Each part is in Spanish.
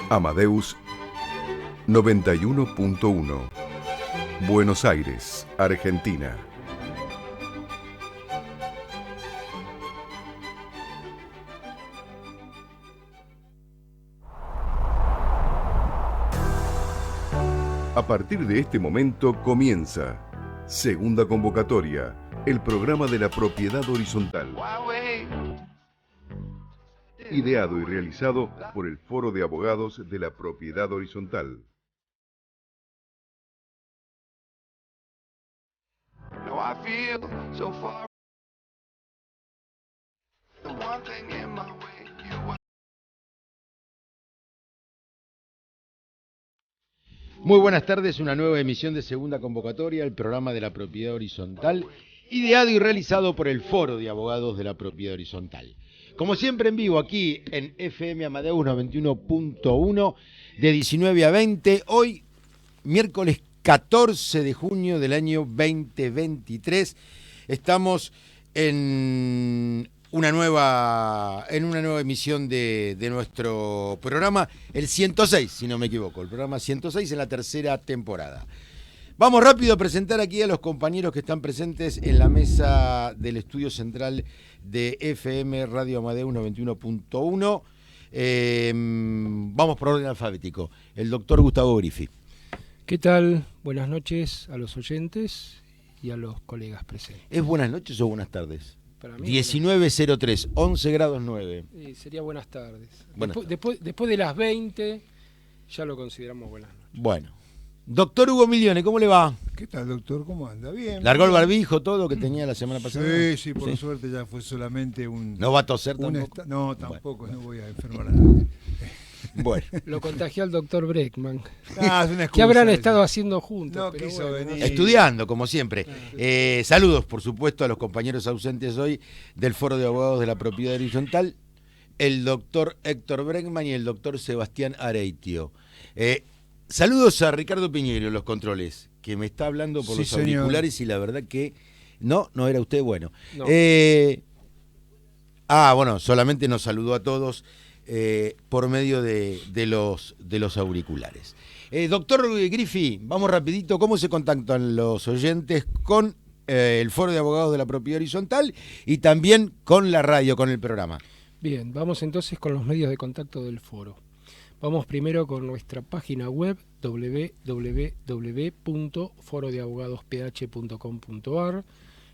Amadeus 91.1, Buenos Aires, Argentina. A partir de este momento comienza Segunda Convocatoria, el programa de la propiedad horizontal. Ideado y realizado por el Foro de Abogados de la Propiedad Horizontal. Muy buenas tardes, una nueva emisión de Segunda Convocatoria, el programa de la propiedad horizontal, ideado y realizado por el Foro de Abogados de la Propiedad Horizontal. Como siempre en vivo aquí en FM Amadeus 91.1 de 19 a 20, hoy miércoles 14 de junio del año 2023, estamos en una nueva emisión de nuestro programa, el 106, si no me equivoco, el programa 106 en la tercera temporada. Vamos rápido a presentar aquí a los compañeros que están presentes en la mesa del estudio central de FM Radio Amadeus 91.1. Vamos por orden alfabético. El doctor Gustavo Grifi. ¿Qué tal? Buenas noches a los oyentes y a los colegas presentes. ¿Es buenas noches o buenas tardes? Para mí, 19:03, 11 grados 9. Sería buenas tardes. Buenas Después de las 20 ya lo consideramos buenas noches. Bueno. Doctor Hugo Milione, ¿cómo le va? ¿Qué tal, doctor? ¿Cómo anda? Bien. ¿Largó el barbijo, todo lo que tenía la semana pasada? Sí, por suerte ya fue solamente un... ¿No va a toser tampoco? No, tampoco, no voy a enfermar a nadie. Bueno. Lo contagió al doctor Breckman. Es una excusa. ¿Qué habrán estado haciendo juntos? No pero quiso bueno, venir. Estudiando, como siempre. Saludos, por supuesto, a los compañeros ausentes hoy del Foro de Abogados de la Propiedad Horizontal, el doctor Héctor Breckman y el doctor Sebastián Areitio. Saludos a Ricardo Piñero, los controles, que me está hablando por Sí, los señor. auriculares y la verdad que no era usted bueno. No. Bueno, solamente nos saludó a todos por medio de los auriculares. Doctor Grifi, vamos rapidito, ¿cómo se contactan los oyentes con el Foro de Abogados de la Propiedad Horizontal y también con la radio, con el programa? Bien, vamos entonces con los medios de contacto del foro. Vamos primero con nuestra página web www.forodeabogadosph.com.ar,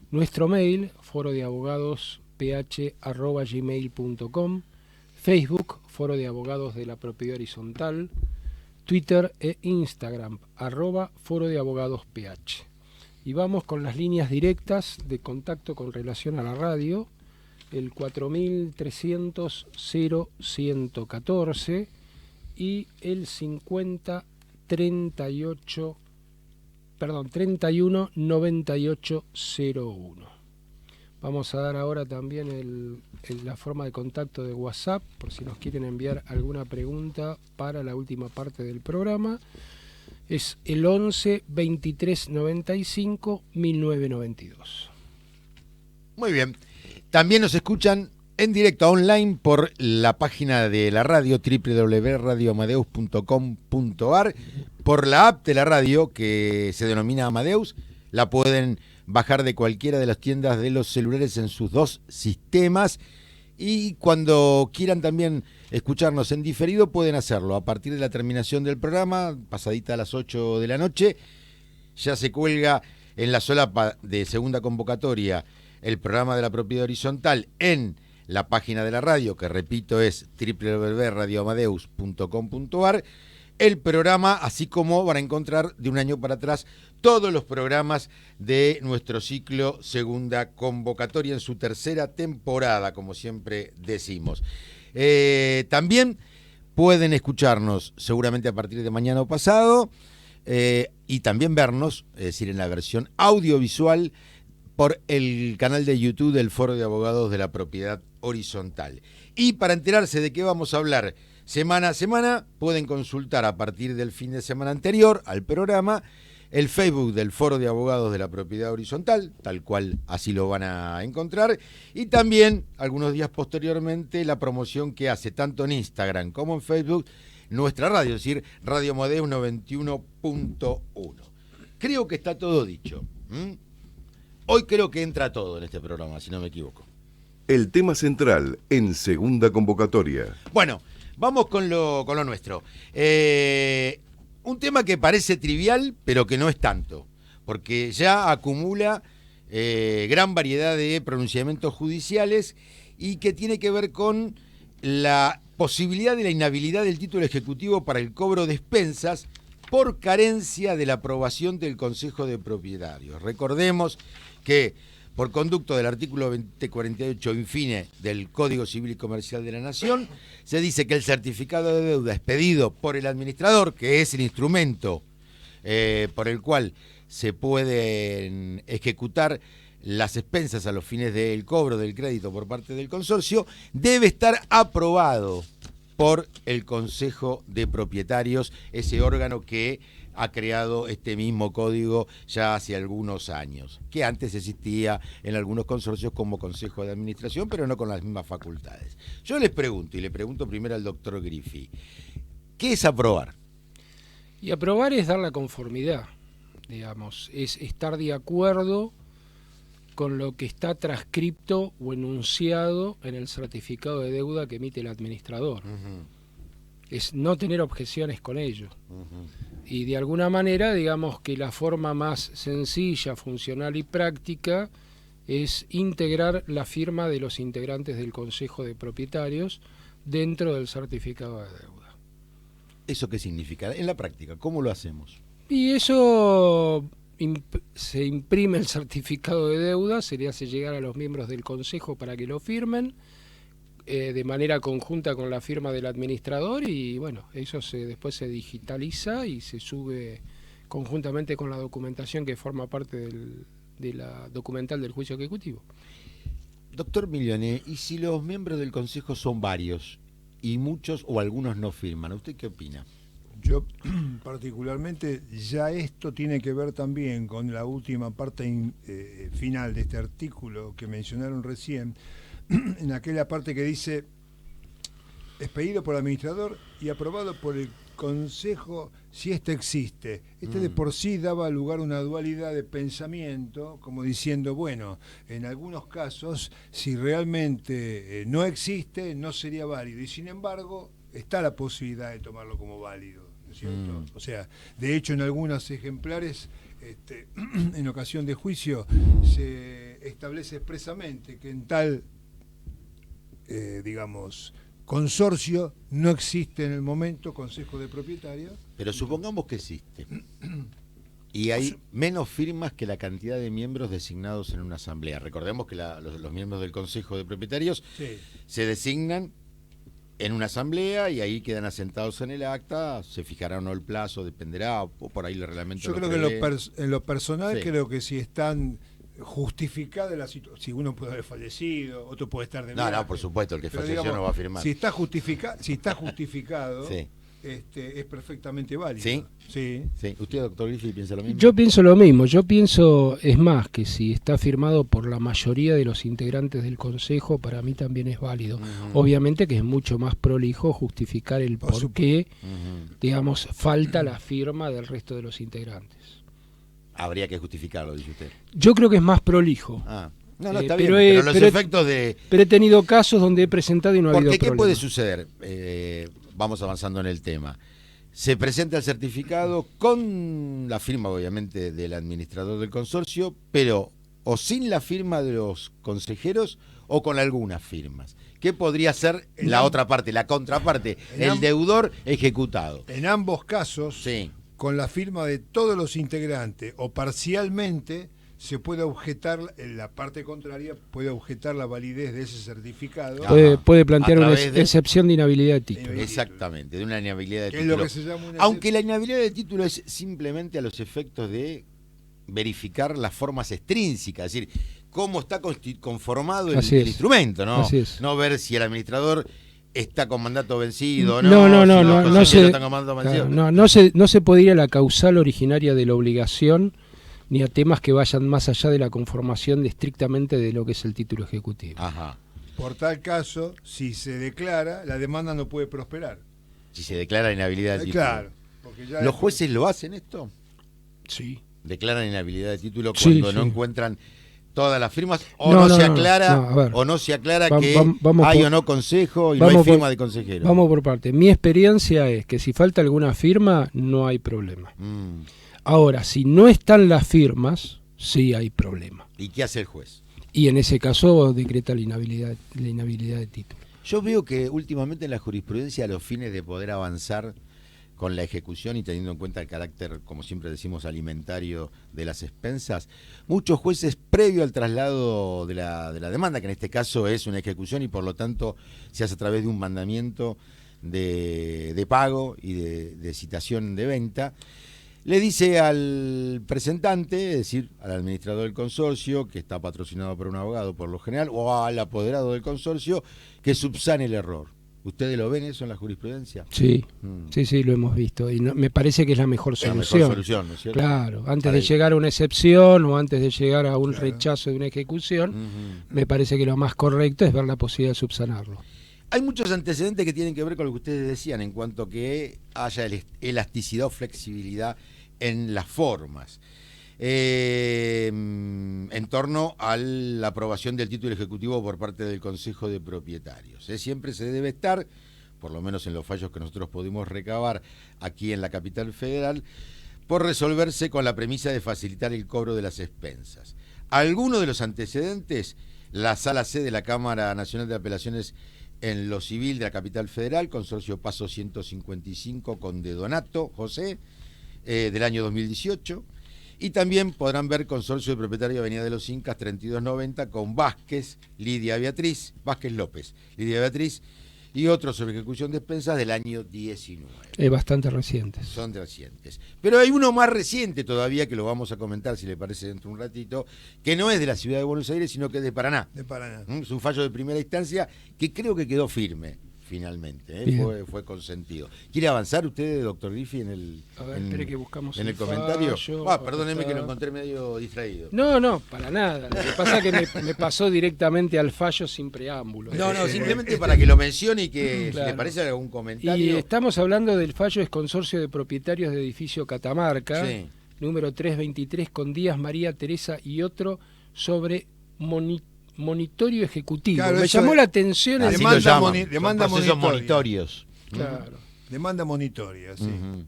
nuestro mail forodeabogadosph@gmail.com, Facebook Foro de Abogados de la Propiedad Horizontal, Twitter e Instagram @forodeabogadosph. Y vamos con las líneas directas de contacto con relación a la radio, el 4300 0114 y el 31 9801. Vamos a dar ahora también la forma de contacto de WhatsApp, por si nos quieren enviar alguna pregunta para la última parte del programa. Es el 11 23 95 1992. Muy bien. También nos escuchan en directo online por la página de la radio www.radioamadeus.com.ar, por la app de la radio que se denomina Amadeus. La pueden bajar de cualquiera de las tiendas de los celulares en sus dos sistemas, y cuando quieran también escucharnos en diferido pueden hacerlo a partir de la terminación del programa, pasadita a las 8 de la noche. Ya se cuelga en la solapa de Segunda Convocatoria el programa de la Propiedad Horizontal en la página de la radio, que repito es www.radioamadeus.com.ar, el programa, así como van a encontrar de un año para atrás todos los programas de nuestro ciclo Segunda Convocatoria en su tercera temporada, como siempre decimos. También pueden escucharnos seguramente a partir de mañana o pasado, y también vernos, es decir, en la versión audiovisual, por el canal de YouTube del Foro de Abogados de la Propiedad Horizontal. Y para enterarse de qué vamos a hablar semana a semana, pueden consultar a partir del fin de semana anterior al programa el Facebook del Foro de Abogados de la Propiedad Horizontal, tal cual así lo van a encontrar, y también algunos días posteriormente la promoción que hace tanto en Instagram como en Facebook nuestra radio, es decir, Radio Amadeus 91.1. Creo que está todo dicho. Hoy creo que entra todo en este programa, si no me equivoco. El tema central en segunda convocatoria. Bueno, vamos con lo nuestro. Un tema que parece trivial, pero que no es tanto, porque ya acumula gran variedad de pronunciamientos judiciales y que tiene que ver con la posibilidad de la inhabilidad del título ejecutivo para el cobro de expensas por carencia de la aprobación del Consejo de Propietarios. Recordemos que por conducto del artículo 2048 infine del Código Civil y Comercial de la Nación, se dice que el certificado de deuda expedido por el administrador, que es el instrumento por el cual se pueden ejecutar las expensas a los fines del cobro del crédito por parte del consorcio, debe estar aprobado por el Consejo de Propietarios, ese órgano que ha creado este mismo código ya hace algunos años, que antes existía en algunos consorcios como Consejo de Administración, pero no con las mismas facultades. Yo les pregunto, y le pregunto primero al doctor Griffi, ¿qué es aprobar? Y aprobar es dar la conformidad, digamos, es estar de acuerdo con lo que está transcripto o enunciado en el certificado de deuda que emite el administrador. Es no tener objeciones con ello. Y de alguna manera, digamos que la forma más sencilla, funcional y práctica es integrar la firma de los integrantes del Consejo de Propietarios dentro del certificado de deuda. ¿Eso qué significa? En la práctica, ¿cómo lo hacemos? Y eso se imprime el certificado de deuda, se le hace llegar a los miembros del Consejo para que lo firmen, de manera conjunta con la firma del administrador, y bueno, eso después se digitaliza y se sube conjuntamente con la documentación que forma parte de la documental del juicio ejecutivo. Doctor Miglione, ¿y si los miembros del Consejo son varios y muchos o algunos no firman? ¿Usted qué opina? Yo particularmente, ya esto tiene que ver también con la última parte final de este artículo que mencionaron recién, en aquella parte que dice expedido por el administrador y aprobado por el Consejo si éste existe. De por sí daba lugar a una dualidad de pensamiento, como diciendo, bueno, en algunos casos, si realmente no existe, no sería válido, y sin embargo, está la posibilidad de tomarlo como válido, ¿no es cierto? O sea, de hecho, en algunos ejemplares, en ocasión de juicio, se establece expresamente que en tal digamos, consorcio no existe en el momento Consejo de Propietarios. Pero supongamos que existe. Y hay menos firmas que la cantidad de miembros designados en una asamblea. Recordemos que los miembros del Consejo de Propietarios se designan en una asamblea y ahí quedan asentados en el acta, se fijará o no el plazo, dependerá, o por ahí el reglamento. Yo creo que en lo personal creo que si están justificada la situación, si uno puede haber fallecido, otro puede estar de viaje. No, por supuesto, el que falleció no va a firmar. Si está justificado, es perfectamente válido. ¿Sí? Sí. ¿Usted, doctor Griffi, piensa lo mismo? Yo pienso lo mismo. Yo pienso, es más, que si está firmado por la mayoría de los integrantes del Consejo, para mí también es válido. Obviamente que es mucho más prolijo justificar el por qué, digamos, falta la firma del resto de los integrantes. Habría que justificarlo, dice usted. Yo creo que es más prolijo. No, está bien, pero los efectos de... Pero he tenido casos donde he presentado y no ha habido problema. ¿Qué puede suceder? Vamos avanzando en el tema. Se presenta el certificado con la firma, obviamente, del administrador del consorcio, pero o sin la firma de los consejeros o con algunas firmas. ¿Qué podría ser la otra parte, la contraparte, el deudor ejecutado? En ambos casos... Sí. Con la firma de todos los integrantes o parcialmente, se puede objetar, en la parte contraria, puede objetar la validez de ese certificado. Puede plantear una excepción de inhabilidad de título. Exactamente, de una inhabilidad de título. Es lo que se llama una Aunque la inhabilidad de título es simplemente a los efectos de verificar las formas extrínsecas, es decir, cómo está conformado el instrumento, ¿no? Así es. No ver si el administrador está con mandato vencido, no se puede ir a la causal originaria de la obligación ni a temas que vayan más allá de la conformación estrictamente de lo que es el título ejecutivo. Ajá. Por tal caso, si se declara, la demanda no puede prosperar. Si se declara inhabilidad de título. Claro. Porque ya ¿Los jueces lo hacen esto? Sí. ¿Declaran inhabilidad de título Sí, cuando no sí. encuentran todas las firmas? ¿O No, no, no, se no, aclara, no, a ver. o no se aclara que Vamos hay por- o no consejo y no hay vamos firma por- de consejero? Vamos por parte. Mi experiencia es que si falta alguna firma, no hay problema. Mm. Ahora, si no están las firmas, sí hay problema. ¿Y qué hace el juez? Y en ese caso decreta la inhabilidad de título. Yo veo que últimamente en la jurisprudencia, a los fines de poder avanzar con la ejecución y teniendo en cuenta el carácter, como siempre decimos, alimentario de las expensas, muchos jueces, previo al traslado de la demanda, que en este caso es una ejecución y por lo tanto se hace a través de un mandamiento de pago y de citación de venta, le dice al presentante, es decir, al administrador del consorcio, que está patrocinado por un abogado por lo general, o al apoderado del consorcio, que subsane el error. ¿Ustedes lo ven eso en la jurisprudencia? Sí, Mm. sí, lo hemos visto. Y me parece que es la mejor La mejor solución. solución, ¿no es cierto? Claro, antes Para de el- llegar a una excepción o antes de llegar a un Claro. rechazo de una ejecución, Ujú. me parece que lo más correcto es ver la posibilidad de subsanarlo. Hay muchos antecedentes que tienen que ver con lo que ustedes decían en cuanto a que haya elasticidad o flexibilidad en las formas. En torno a la aprobación del título ejecutivo por parte del Consejo de Propietarios. Siempre se debe estar, por lo menos en los fallos que nosotros pudimos recabar aquí en la capital federal, por resolverse con la premisa de facilitar el cobro de las expensas. Algunos de los antecedentes, la Sala C de la Cámara Nacional de Apelaciones en lo civil de la capital federal, consorcio Paso 155 con De Donato José, del año 2018, y también podrán ver consorcio de propietario Avenida de los Incas 3290 con Vázquez López, Lidia Beatriz, y otros sobre ejecución de expensas del año 19. Es bastante reciente. Son recientes. Pero hay uno más reciente todavía, que lo vamos a comentar, si le parece, dentro de un ratito, que no es de la ciudad de Buenos Aires, sino que es de Paraná. de Paraná. Es un fallo de primera instancia que creo que quedó firme, finalmente. Bien. Fue consentido. ¿Quiere avanzar usted, doctor Diffie, en el, A ver, espere que buscamos en el el comentario? fallo. Perdóneme Acá. que lo encontré medio distraído. No, para nada. Lo que pasa es que me pasó directamente al fallo sin preámbulo. No, simplemente para que lo mencione y que si Claro. le parece algún Y comentario. estamos hablando del fallo del Consorcio de Propietarios de Edificio Catamarca, Sí. número 323, con Díaz, María Teresa y otro, sobre monitorio ejecutivo. Claro, Me eso llamó es- la atención Así el... Demanda lo llaman. moni- demanda Son procesos monitoria. monitorios. Claro. Demanda monitoria, sí. Ujú.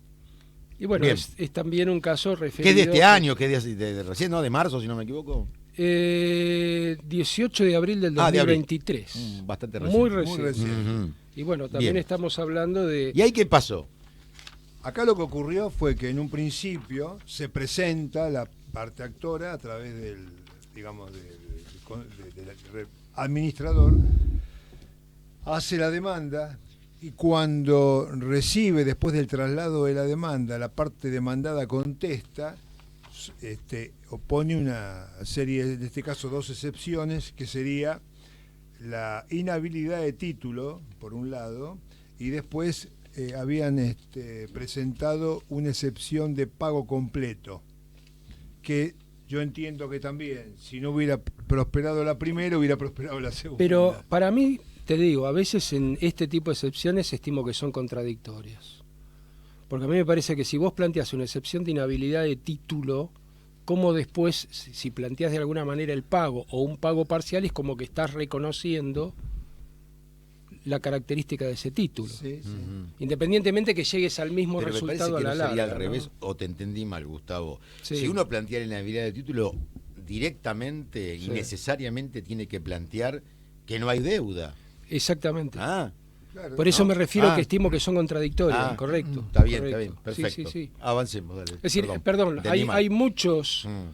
Y bueno, Bien. es también un caso referido... ¿Qué es de este año? ¿Qué es de recién, no? De marzo, si no me equivoco. 18 de abril del De abril. 2023. Bastante reciente. Muy Muy reciente. reciente. Ujú. Y bueno, también Bien. estamos hablando de... ¿Y ahí qué pasó? Acá lo que ocurrió fue que en un principio se presenta la parte actora a través del, digamos, del administrador, hace la demanda y cuando recibe, después del traslado de la demanda, la parte demandada contesta, opone una serie, en este caso 2 excepciones, que sería la inhabilidad de título, por un lado, y después habían presentado una excepción de pago completo, que yo entiendo que también, si no hubiera prosperado la primera, hubiera prosperado la segunda. Pero para mí, te digo, a veces en este tipo de excepciones estimo que son contradictorias. Porque a mí me parece que si vos planteas una excepción de inhabilidad de título, como después, si planteas de alguna manera el pago o un pago parcial, es como que estás reconociendo la característica de ese título. Sí, sí. Ujú. Independientemente que llegues al mismo Pero me resultado parece a que la no sería larga. al ¿no? revés, o te entendí mal, Gustavo. Sí. Si uno plantea la inhabilidad de título, directamente y Sí. necesariamente tiene que plantear que no hay deuda. Exactamente. Ah, Claro. Por eso no. me refiero Ah. que estimo que son contradictorias, Ah. correcto. está bien, correcto. está bien, perfecto. Sí. Avancemos, dale. Es decir, perdón, entendí mal. hay muchos, Mm.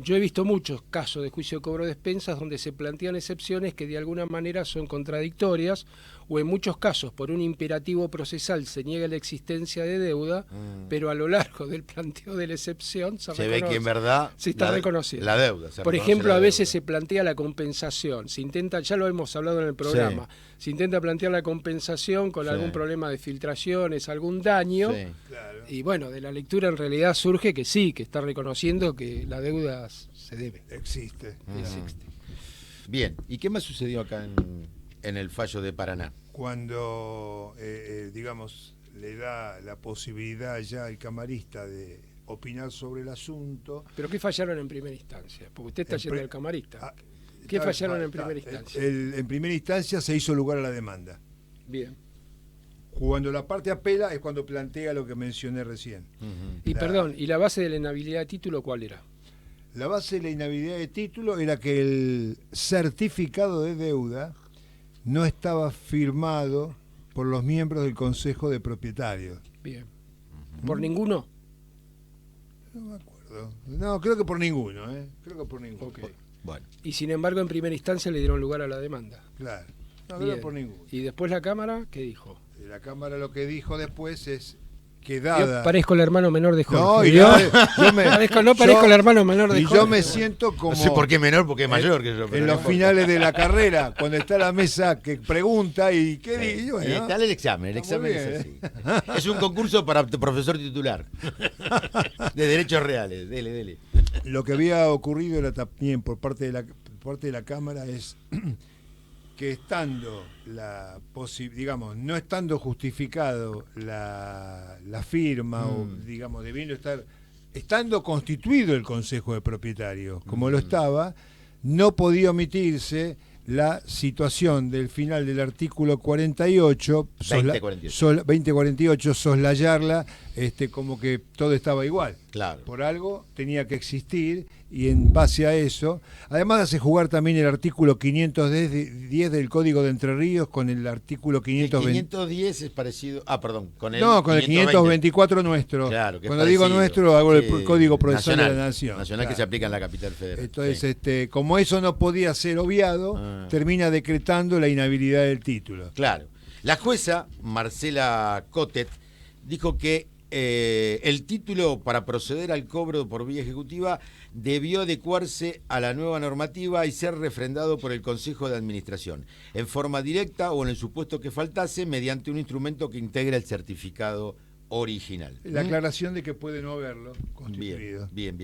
yo he visto muchos casos de juicio de cobro de expensas donde se plantean excepciones que de alguna manera son contradictorias, o en muchos casos por un imperativo procesal se niega la existencia de deuda, pero a lo largo del planteo de la excepción se Se ve reconoce. que en verdad Se está reconociendo. la deuda. se Por reconoce ejemplo, la a veces deuda. se plantea la compensación, se intenta, ya lo hemos hablado en el programa, se intenta plantear la compensación con Sí. algún problema de filtraciones, algún daño, Sí. Claro. y bueno, de la lectura en realidad surge que sí, que está reconociendo que la deuda se debe. Existe. Ujú. Existe. Bien, ¿y qué más sucedió acá en el fallo de Paraná? cuando, digamos, le da la posibilidad ya al camarista de opinar sobre el asunto. ¿Pero qué fallaron en primera instancia? Porque usted está yendo al camarista. ¿Qué Está- fallaron en está- primera instancia? En primera instancia se hizo lugar a la demanda. Bien. Cuando la parte apela es cuando plantea lo que mencioné recién. Y perdón, ¿y la base de la inhabilidad de título cuál era? La base de la inhabilidad de título era que el certificado de deuda no estaba firmado por los miembros del Consejo de Propietarios. Bien. ¿Por ninguno? No me acuerdo. No, creo que por ninguno, ¿eh? Creo que por ninguno. Ok. Bueno, Y sin embargo, en primera instancia le dieron lugar a la demanda. Claro. No, creo Bien. que por ninguno. Y después la Cámara, ¿qué dijo? La Cámara lo que dijo después es que Yo dada... parezco el hermano menor de Jorge. No, y ¿Vio? yo me... No parezco el hermano menor de Y Jorge. yo me siento como... no sé por qué menor, porque es mayor que yo. pero En no los importa. finales de la carrera, cuando está la mesa que pregunta y qué Sí. dice. Y Bueno, está el examen Está muy es bien, así. Es un concurso para profesor titular de derechos reales. Dele. lo que había ocurrido era también por parte de la Cámara es que estando digamos, no estando justificado la firma o digamos debiendo estar, estando constituido el Consejo de Propietarios como lo estaba, no podía omitirse la situación del final del artículo 48, 2048, soslayarla como que todo estaba igual. Claro. Por algo tenía que existir y en base a eso, además hace jugar también el artículo 510 del Código de Entre Ríos con el artículo El 520. 510 es parecido. Perdón, con el. No, con el 524 nuestro. Claro, que es cuando digo parecido. nuestro, hago el Sí, Código Procesal nacional, de la Nación. Nacional que Claro. se aplica en la capital federal. Entonces, Sí. como eso no podía ser obviado, termina decretando la inhabilidad del título. Claro. La jueza, Marcela Cotet, dijo que el título para proceder al cobro por vía ejecutiva debió adecuarse a la nueva normativa y ser refrendado por el Consejo de Administración, en forma directa o en el supuesto que faltase, mediante un instrumento que integra el certificado original. La aclaración de que puede no haberlo constituido. Bien.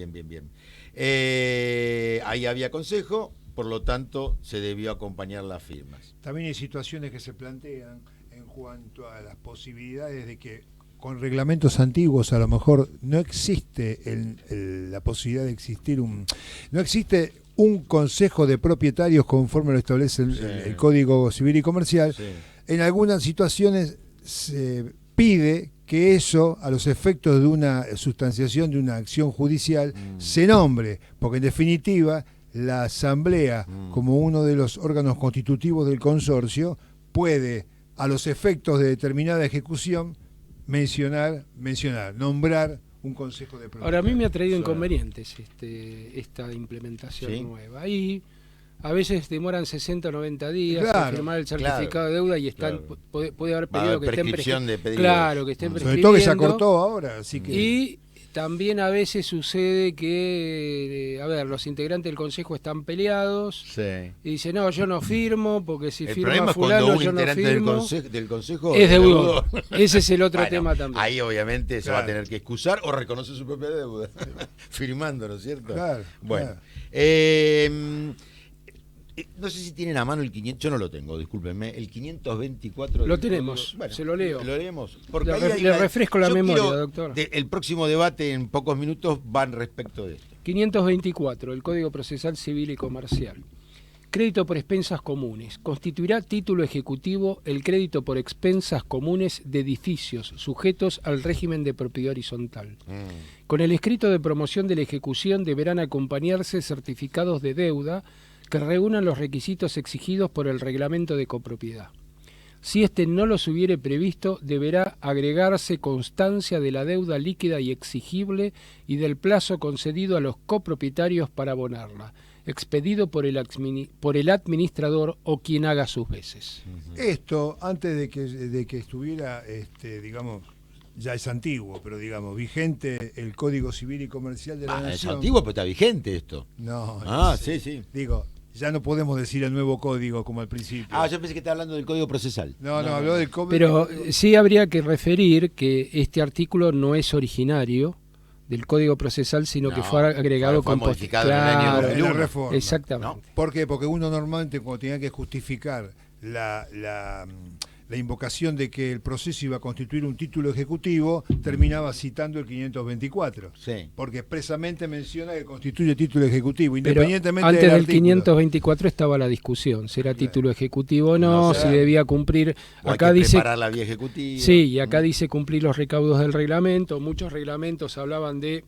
Ahí había consejo, por lo tanto se debió acompañar las firmas. También hay situaciones que se plantean en cuanto a las posibilidades de que con reglamentos antiguos a lo mejor no existe la posibilidad de existir no existe un consejo de propietarios conforme lo establece el Código Civil y Comercial. Sí. En algunas situaciones se pide que eso, a los efectos de una sustanciación de una acción judicial, se nombre, porque en definitiva la Asamblea, como uno de los órganos constitutivos del consorcio, puede, a los efectos de determinada ejecución, nombrar un consejo de propietarios. Ahora, a mí me ha traído inconvenientes esta implementación ¿Sí? nueva. Y a veces demoran 60 o 90 días Claro, en firmar el certificado de deuda y están puede haber Va a haber pedido que estén prescripción de pedidos. Claro, que estén Sobre prescribiendo. todo que se acortó ahora, así que... Y también a veces sucede que, los integrantes del consejo están peleados Sí. y dicen, no, yo no firmo, porque si El firma problema es fulano cuando un yo no integrante firmo. del consejo Es deudor. Ese es el otro Bueno, tema también. Ahí obviamente se va a Claro. tener que excusar o reconocer su propia deuda, firmando, ¿no es cierto? Claro, Bueno, claro. No sé si tienen a mano el 500, yo no lo tengo, discúlpenme, el 524. Lo del tenemos, Código. Bueno, se lo leo. Lo leemos. Porque Le ahí hay le refresco la yo memoria, quiero doctor. el próximo debate en pocos minutos van respecto de esto. 524, el Código Procesal Civil y Comercial. Crédito por expensas comunes. Constituirá título ejecutivo el crédito por expensas comunes de edificios sujetos al régimen de propiedad horizontal. Con el escrito de promoción de la ejecución deberán acompañarse certificados de deuda que reúnan los requisitos exigidos por el reglamento de copropiedad. Si éste no los hubiere previsto, deberá agregarse constancia de la deuda líquida y exigible y del plazo concedido a los copropietarios para abonarla, expedido por el administrador o quien haga sus veces. Esto, antes de que estuviera, digamos, ya es antiguo, pero digamos, vigente el Código Civil y Comercial de la Es Nación. antiguo, pero está vigente esto. No, Ah, sí. sí. Digo, ya no podemos decir el nuevo código como al principio. Yo pensé que estaba hablando del Código Procesal. No, habló del código. Pero sí habría que referir que este artículo no es originario del Código Procesal, sino que fue agregado fue con modificado en el año Claro, 2001. la reforma. Exactamente. ¿No? ¿Por qué? Porque uno normalmente cuando tenía que justificar la invocación de que el proceso iba a constituir un título ejecutivo, terminaba citando el 524. Sí. Porque expresamente menciona que constituye título ejecutivo, Pero independientemente antes del del artículo. 524 estaba la discusión, si era título ejecutivo o no, No sé. si debía cumplir. O hay Acá que dice, preparar la vía ejecutiva. sí, y acá dice cumplir los recaudos del reglamento. Muchos reglamentos hablaban de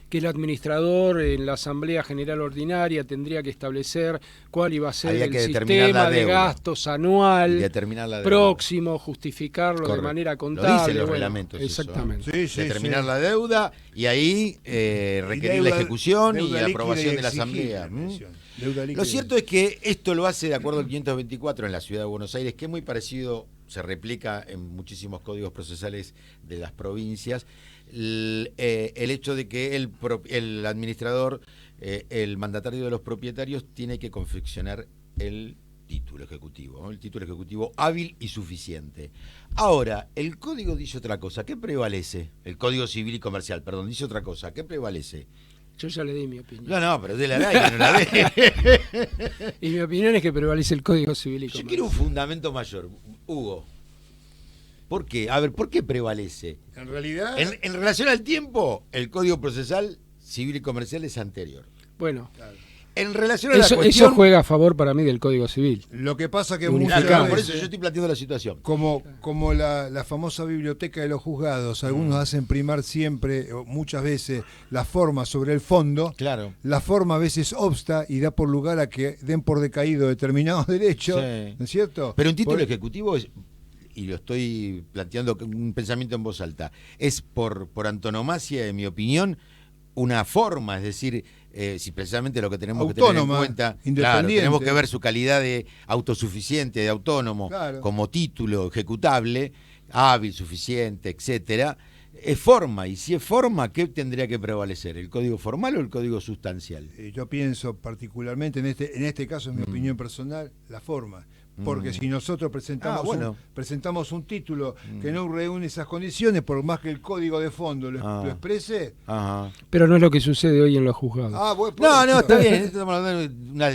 que el administrador en la Asamblea General Ordinaria tendría que establecer cuál iba a ser Había el que determinar sistema la de deuda. gastos anual, Y determinar la deuda. próximo, justificarlo de Correcto. manera Lo contable. dicen los bueno, reglamentos eso, exactamente. Sí, sí, determinar sí. la deuda y ahí requerir la Deuda- ejecución y deuda la líquida aprobación y de la exigible, Asamblea. menciona. Deuda líquida Lo y cierto es que esto lo hace de acuerdo al 524 en la Ciudad de Buenos Aires, que es muy parecido, se replica en muchísimos códigos procesales de las provincias, el hecho de que el administrador, el mandatario de los propietarios, tiene que confeccionar el título ejecutivo, ¿no? El título ejecutivo hábil y suficiente. Ahora, el código dice otra cosa. ¿Qué prevalece? El Código Civil y Comercial, perdón, dice otra cosa. ¿Qué prevalece? Yo ya le di mi opinión. No, pero de la ley que no la ve. Y mi opinión es que prevalece el Código Civil y Yo Comercial. quiero un fundamento mayor, Hugo. ¿Por qué? A ver, ¿por qué prevalece? En realidad, En relación al tiempo, el Código Procesal Civil y Comercial es anterior. Bueno, En relación a la eso cuestión... juega a favor para mí del Código Civil. lo que pasa que Unificado. muchas Claro, por veces, eso yo estoy planteando la situación. como la famosa biblioteca de los juzgados, algunos hacen primar siempre, o muchas veces, la forma sobre el fondo. Claro. La forma a veces obsta y da por lugar a que den por decaído determinados derechos, Sí. ¿no es cierto? Pero un título Por- ejecutivo es, y lo estoy planteando con un pensamiento en voz alta, es por antonomasia, en mi opinión, una forma, es decir, si precisamente lo que tenemos que tener en Autónoma, cuenta, claro, independiente. tenemos que ver su calidad de autosuficiente, de autónomo, Claro. como título ejecutable, hábil, suficiente, etcétera, es forma, y si es forma, ¿qué tendría que prevalecer? ¿El código formal o el código sustancial? Yo pienso particularmente en este caso, es mi opinión personal, la forma. Porque si nosotros presentamos, bueno. presentamos un título que no reúne esas condiciones, por más que el código de fondo lo exprese. Ajá. Pero no es lo que sucede hoy en los juzgados. Bueno, por No, eso. está bien, estamos hablando de una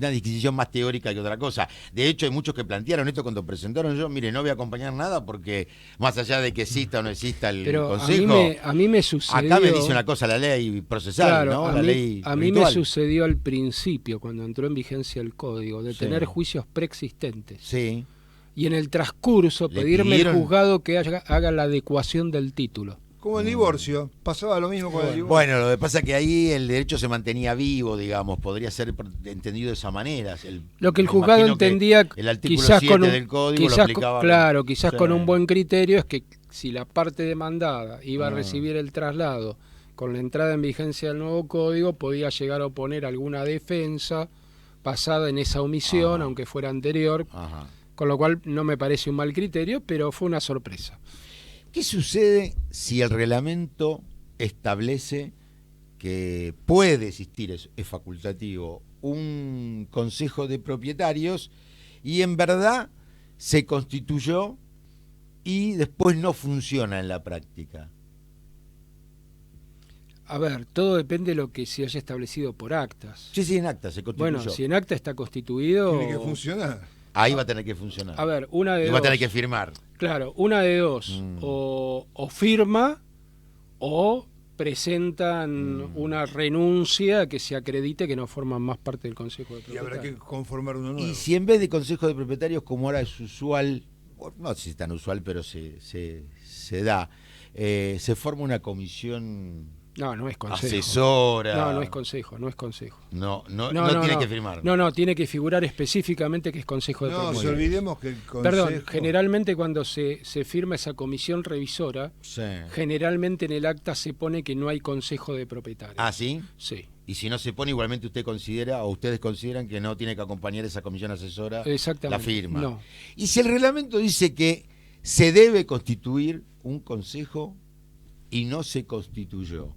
disquisición más teórica que otra cosa. De hecho, hay muchos que plantearon esto cuando presentaron. Yo, mire, no voy a acompañar nada porque más allá de que exista o no exista el Pero consejo, a mí me sucedió. acá me dice una cosa la ley procesal, Claro, ¿no? a La mí, ley a mí me ritual. sucedió al principio, cuando entró en vigencia el código, de Sí. tener juicios preexistentes. Sí. Y en el transcurso ¿Le pedirme pidieron? al juzgado que haga la adecuación del título. Como el divorcio, pasaba lo mismo con el divorcio. Bueno, lo que pasa es que ahí el derecho se mantenía vivo, digamos, podría ser entendido de esa manera. Lo que el me juzgado imagino que entendía, el artículo quizás 7 con un, del código lo quizás aplicaba. claro, quizás Sí. con un buen criterio, es que si la parte demandada iba a Ah. recibir el traslado con la entrada en vigencia del nuevo código, podía llegar a oponer alguna defensa basada en esa omisión, Ajá. aunque fuera anterior, Ajá. con lo cual no me parece un mal criterio, pero fue una sorpresa. ¿Qué sucede si el reglamento establece que puede existir, es facultativo, un consejo de propietarios y en verdad se constituyó y después no funciona en la práctica? A ver, todo depende de lo que se haya establecido por actas. Sí, en acta se constituyó. Bueno, si en acta está constituido... Tiene que funcionar. Ahí va a tener que funcionar. A ver, una de y dos. va a tener que firmar. Claro, una de dos. O firma o presentan una renuncia que se acredite que no forman más parte del Consejo de Y habrá Propietarios. que conformar uno nuevo. Y si en vez de consejo de propietarios, como ahora es usual, no sé si es tan usual, pero se da, se forma una comisión No es consejo. asesora. No es consejo, no es consejo. No No, tiene que firmar. No, tiene que figurar específicamente que es Consejo de No, si Propietarios. olvidemos que el consejo... Perdón, generalmente cuando se firma esa comisión revisora, Sí. generalmente en el acta se pone que no hay Consejo de Propietarios. Ah, ¿sí? Sí, Y si no se pone, igualmente usted considera, o ustedes consideran que no tiene que acompañar esa comisión asesora exactamente. la firma. No. Y si el reglamento dice que se debe constituir un consejo y no se constituyó,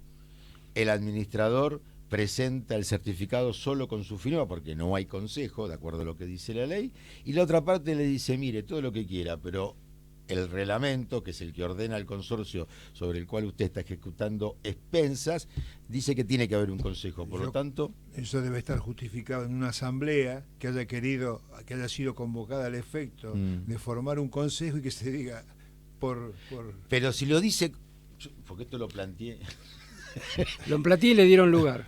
el administrador presenta el certificado solo con su firma porque no hay consejo, de acuerdo a lo que dice la ley, y la otra parte le dice, mire, todo lo que quiera, pero el reglamento, que es el que ordena el consorcio sobre el cual usted está ejecutando expensas, dice que tiene que haber un consejo. Por lo tanto, eso debe estar justificado en una asamblea que haya sido convocada al efecto de formar un consejo y que se diga Pero si lo dice, porque esto lo planteé. Lo planteé y le dieron lugar.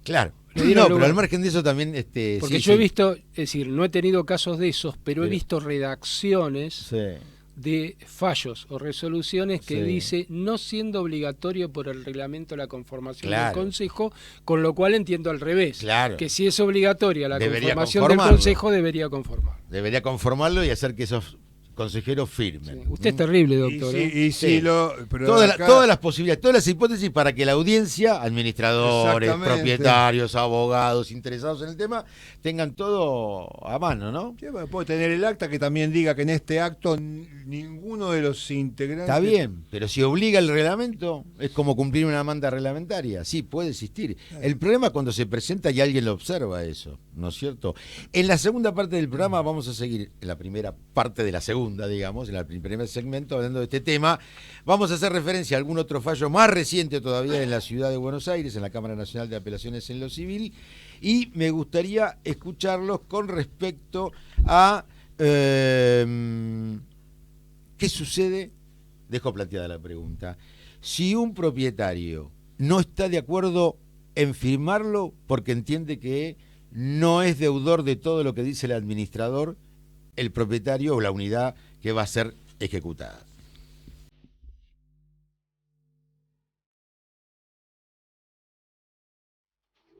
Claro. Le dieron lugar. Pero al margen de eso también... porque yo he visto, es decir, no he tenido casos de esos, pero he visto redacciones de fallos o resoluciones que dice no siendo obligatorio por el reglamento la conformación del consejo, con lo cual entiendo al revés, que si es obligatoria la conformación del consejo debería conformar. Debería conformarlo y hacer que esos consejeros firmen. Usted es terrible, doctor. Todas las posibilidades, todas las hipótesis para que la audiencia, administradores, propietarios, abogados, interesados en el tema, tengan todo a mano, ¿no? Sí, puede tener el acta que también diga que en este acto ninguno de los integrantes... Está bien, pero si obliga el reglamento, es como cumplir una manda reglamentaria. Sí, puede existir. El problema es cuando se presenta y alguien lo observa eso, ¿no es cierto? En la segunda parte del programa vamos a seguir, en la primera parte de la segunda, digamos, en el primer segmento, hablando de este tema. Vamos a hacer referencia a algún otro fallo más reciente todavía en la ciudad de Buenos Aires, en la Cámara Nacional de Apelaciones en lo Civil, y me gustaría escucharlos con respecto a qué sucede, dejo planteada la pregunta, si un propietario no está de acuerdo en firmarlo porque entiende que no es deudor de todo lo que dice el administrador, el propietario o la unidad que va a ser ejecutada.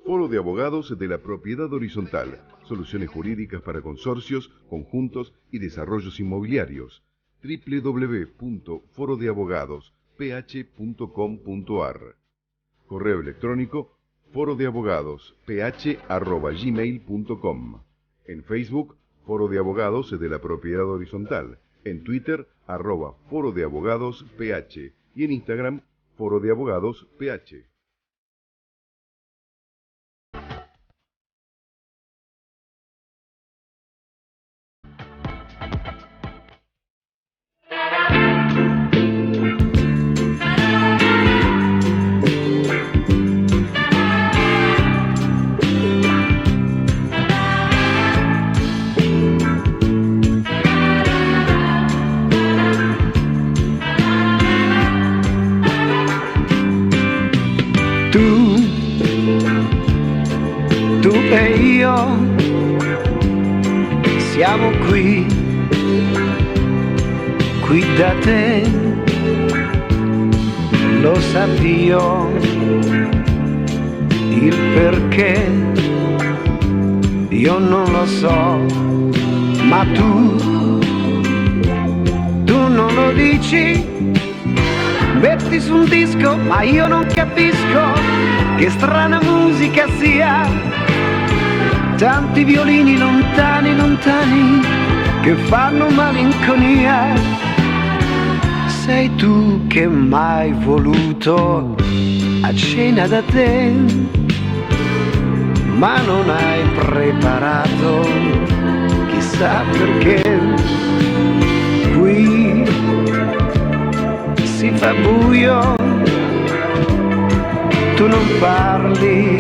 Foro de Abogados de la Propiedad Horizontal. Soluciones jurídicas para consorcios, conjuntos y desarrollos inmobiliarios. www.forodeabogadosph.com.ar. Correo electrónico forodeabogadosph@gmail.com. En Facebook, Foro de Abogados de la Propiedad Horizontal. En Twitter, @Foro de Abogados PH. Y en Instagram, Foro de Abogados PH. Tu e io siamo qui da te, lo sappio il perché, io non lo so, ma tu non lo dici, metti su un disco, ma io non capisco che strana musica sia, tanti violini lontani, lontani, che fanno malinconia. Sei tu che m'hai voluto a cena da te, ma non hai preparato chissà perché. Qui si fa buio, tu non parli,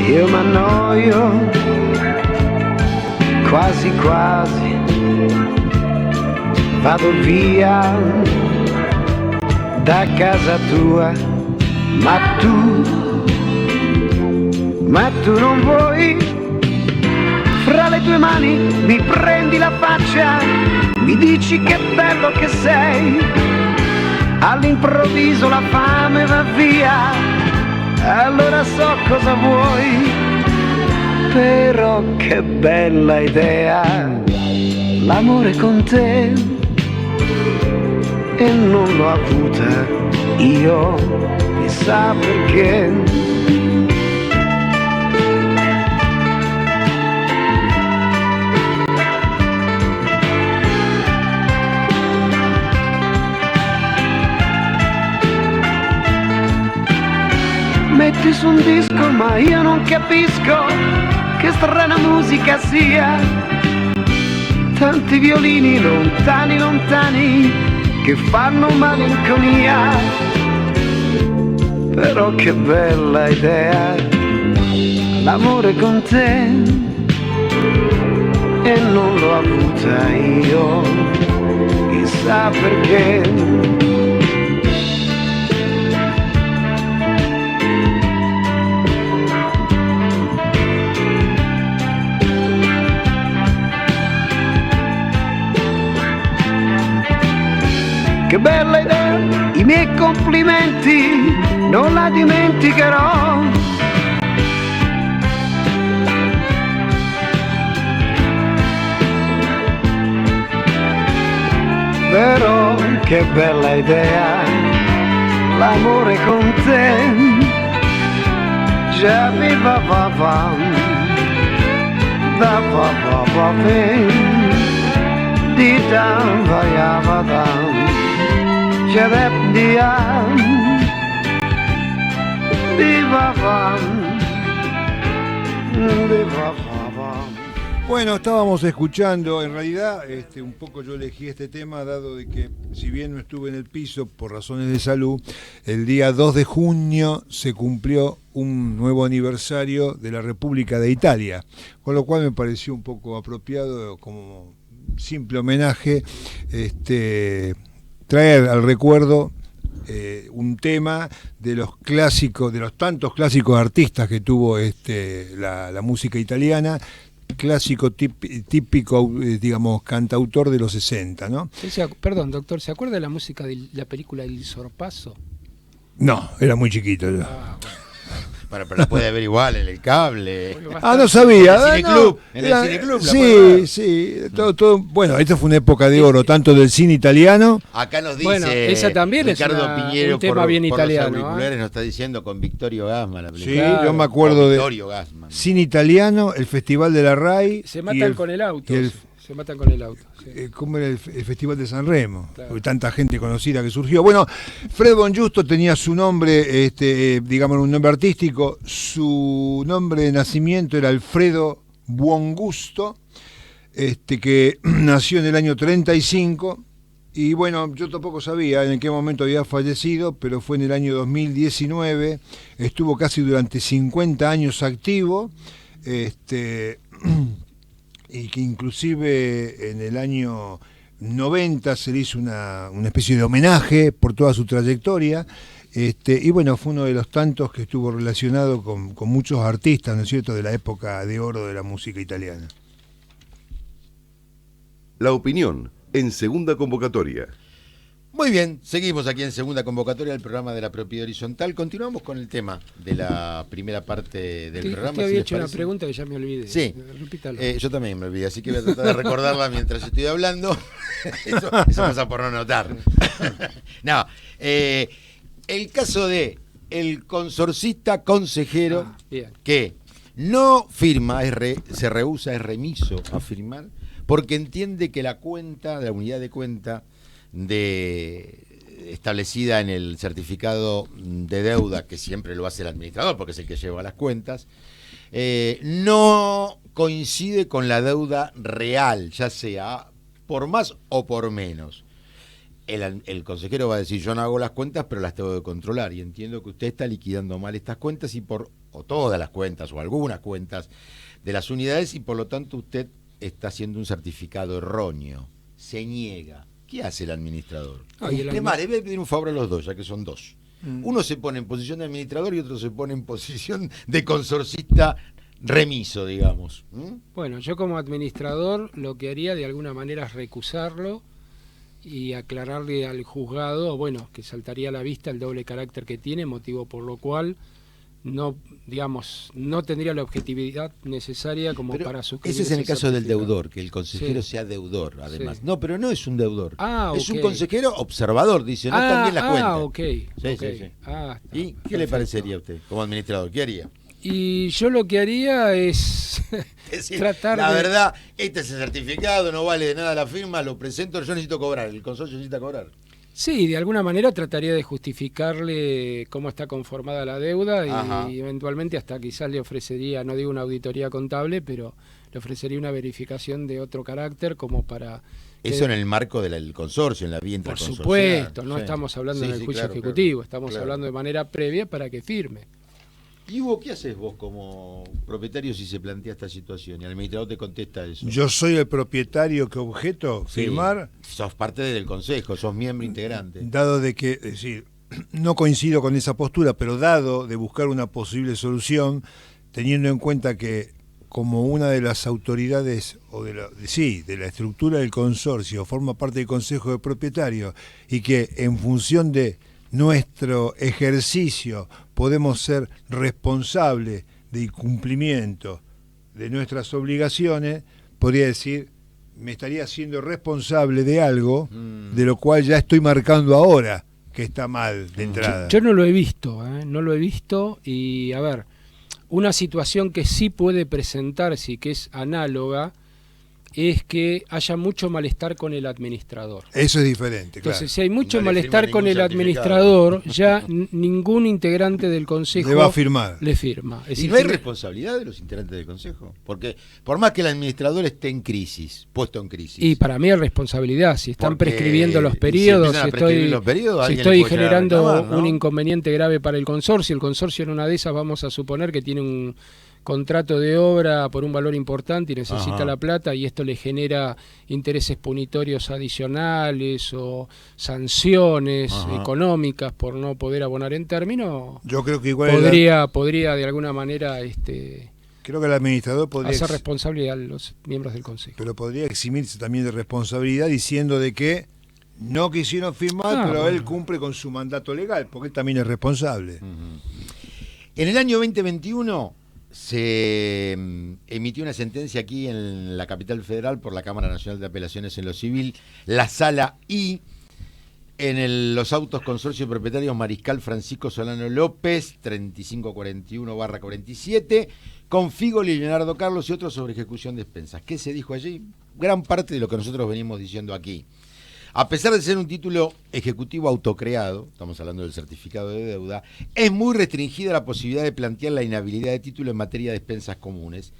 io m'annoio, quasi quasi vado via da casa tua, ma tu non vuoi. Fra le tue mani mi prendi la faccia, mi dici che bello che sei, all'improvviso la fame va via, allora so cosa vuoi, però che bella idea, l'amore con te, e non l'ho avuta io, chissà perché. Metti su un disco ma io non capisco che strana musica sia, tanti violini lontani lontani che fanno malinconia. Però che bella idea l'amore con te, e non l'ho avuta io, chissà perché. Che bella idea, i miei complimenti non la dimenticherò. Però che bella idea, l'amore con te. Già viva va va, da va va va di da va ya va da. Bueno, estábamos escuchando, en realidad un poco yo elegí este tema dado de que si bien no estuve en el piso por razones de salud, el día 2 de junio se cumplió un nuevo aniversario de la República de Italia, con lo cual me pareció un poco apropiado como simple homenaje traer al recuerdo un tema de los clásicos, de los tantos clásicos artistas que tuvo la música italiana, clásico típico, digamos, cantautor de los 60, ¿no? Perdón, doctor, ¿se acuerda de la música de la película El Sorpaso? No, era muy chiquito yo. Bueno, pero la puede ver igual en el cable. No sabía. En el Cineclub. En el Cineclub. Sí. Todo, bueno, esta fue una época de oro, tanto del cine italiano. Acá nos dice bueno, esa también Ricardo es Piñero un tema bien italiano. Los auriculares nos está diciendo con Victorio Gassman la película. Sí, claro, yo me acuerdo de Victorio Gassman. cine italiano, el Festival de la RAI. Se matan con el auto. Se matan con el auto. Sí. ¿Cómo era el Festival de San Remo? Claro. Tanta gente conocida que surgió. Bueno, Fred Bongiusto tenía su nombre, digamos, un nombre artístico. Su nombre de nacimiento era Alfredo Buongusto, que nació en el año 35. Y bueno, yo tampoco sabía en qué momento había fallecido, pero fue en el año 2019. Estuvo casi durante 50 años activo. Y que inclusive en el año 90 se le hizo una especie de homenaje por toda su trayectoria, y bueno, fue uno de los tantos que estuvo relacionado con muchos artistas, ¿no es cierto?, de la época de oro de la música italiana. La opinión en segunda convocatoria. Muy bien, seguimos aquí en segunda convocatoria del programa de la propiedad horizontal. Continuamos con el tema de la primera parte del programa. Usted había hecho una pregunta que ya me olvidé. Sí, yo también me olvidé, así que voy a tratar de recordarla mientras estoy hablando. Eso pasa por no notar. No, el caso de el consorcista consejero que no firma, se rehúsa, es remiso a firmar, porque entiende que la cuenta, la unidad de cuenta establecida en el certificado de deuda, que siempre lo hace el administrador porque es el que lleva las cuentas, no coincide con la deuda real, ya sea por más o por menos. El consejero va a decir: yo no hago las cuentas, pero las tengo que controlar, y entiendo que usted está liquidando mal estas cuentas o todas las cuentas o algunas cuentas de las unidades, y por lo tanto usted está haciendo un certificado erróneo. Se niega. ¿Qué hace el administrador? Es más, le voy a pedir un favor a los dos, ya que son dos. Uno se pone en posición de administrador y otro se pone en posición de consorcista remiso, digamos. Bueno, yo como administrador lo que haría de alguna manera es recusarlo y aclararle al juzgado, bueno, que saltaría a la vista el doble carácter que tiene, motivo por lo cual no, digamos, no tendría la objetividad necesaria como para suscribir. Ese es en el caso del deudor, que el consejero sea deudor, además. Sí. No, pero no es un deudor. Es un consejero observador, dice, no están bien las cuentas. Sí. ¿Y qué le parecería a usted como administrador? ¿Qué haría? Y yo lo que haría es decir, la verdad, este es el certificado, no vale de nada la firma, lo presento, yo necesito cobrar, el consorcio necesita cobrar. Sí, de alguna manera trataría de justificarle cómo está conformada la deuda y eventualmente hasta quizás le ofrecería, no digo una auditoría contable, pero le ofrecería una verificación de otro carácter como para... Eso en el marco del consorcio, en la vía Por intraconsorcial. supuesto, no Sí. estamos hablando Sí, en el sí, juicio claro, ejecutivo, estamos claro. hablando de manera previa para que firme. ¿Y Hugo, qué haces vos como propietario si se plantea esta situación y el administrador te contesta eso? Yo soy el propietario que objeto Sí. firmar, Sos parte del consejo, sos miembro integrante. dado de que, es decir, no coincido con esa postura, pero dado de buscar una posible solución, teniendo en cuenta que como una de las autoridades o de la estructura del consorcio forma parte del consejo de propietarios y que en función de nuestro ejercicio podemos ser responsables del cumplimiento de nuestras obligaciones, podría decir, me estaría haciendo responsable de algo de lo cual ya estoy marcando ahora que está mal de entrada. Yo no lo he visto, no lo he visto y a ver, una situación que sí puede presentarse y que es análoga es que haya mucho malestar con el administrador. Eso es diferente, claro. Entonces, si hay mucho No le malestar firma con ningún el certificado. administrador, ya ningún integrante del consejo Le va a firmar. le firma. Es ¿Y decir, no hay responsabilidad de los integrantes del consejo? Porque por más que el administrador esté en crisis, puesto en crisis... y para mí es responsabilidad, si están Porque prescribiendo los si periodos, empiezan a prescribir los periodos, si alguien estoy le puede llegar a generando reclamar, ¿no? un inconveniente grave para el consorcio en una de esas vamos a suponer que tiene un contrato de obra por un valor importante y necesita Ajá. la plata y esto le genera intereses punitorios adicionales o sanciones Ajá. económicas por no poder abonar en término, Yo creo que igual podría de alguna manera creo que el administrador podría hacer responsable a los miembros del consejo. pero podría eximirse también de responsabilidad diciendo de que no quisieron firmar, pero bueno. él cumple con su mandato legal, porque él también es responsable. En el año 2021 se emitió una sentencia aquí en la capital federal por la Cámara Nacional de Apelaciones en lo Civil, la Sala I, en los autos consorcio propietarios Mariscal Francisco Solano López, 3541/47, con Figoli y Leonardo Carlos y otros sobre ejecución de expensas. ¿Qué se dijo allí? Gran parte de lo que nosotros venimos diciendo aquí. A pesar de ser un título ejecutivo autocreado, estamos hablando del certificado de deuda, es muy restringida la posibilidad de plantear la inhabilidad de título en materia de expensas comunes,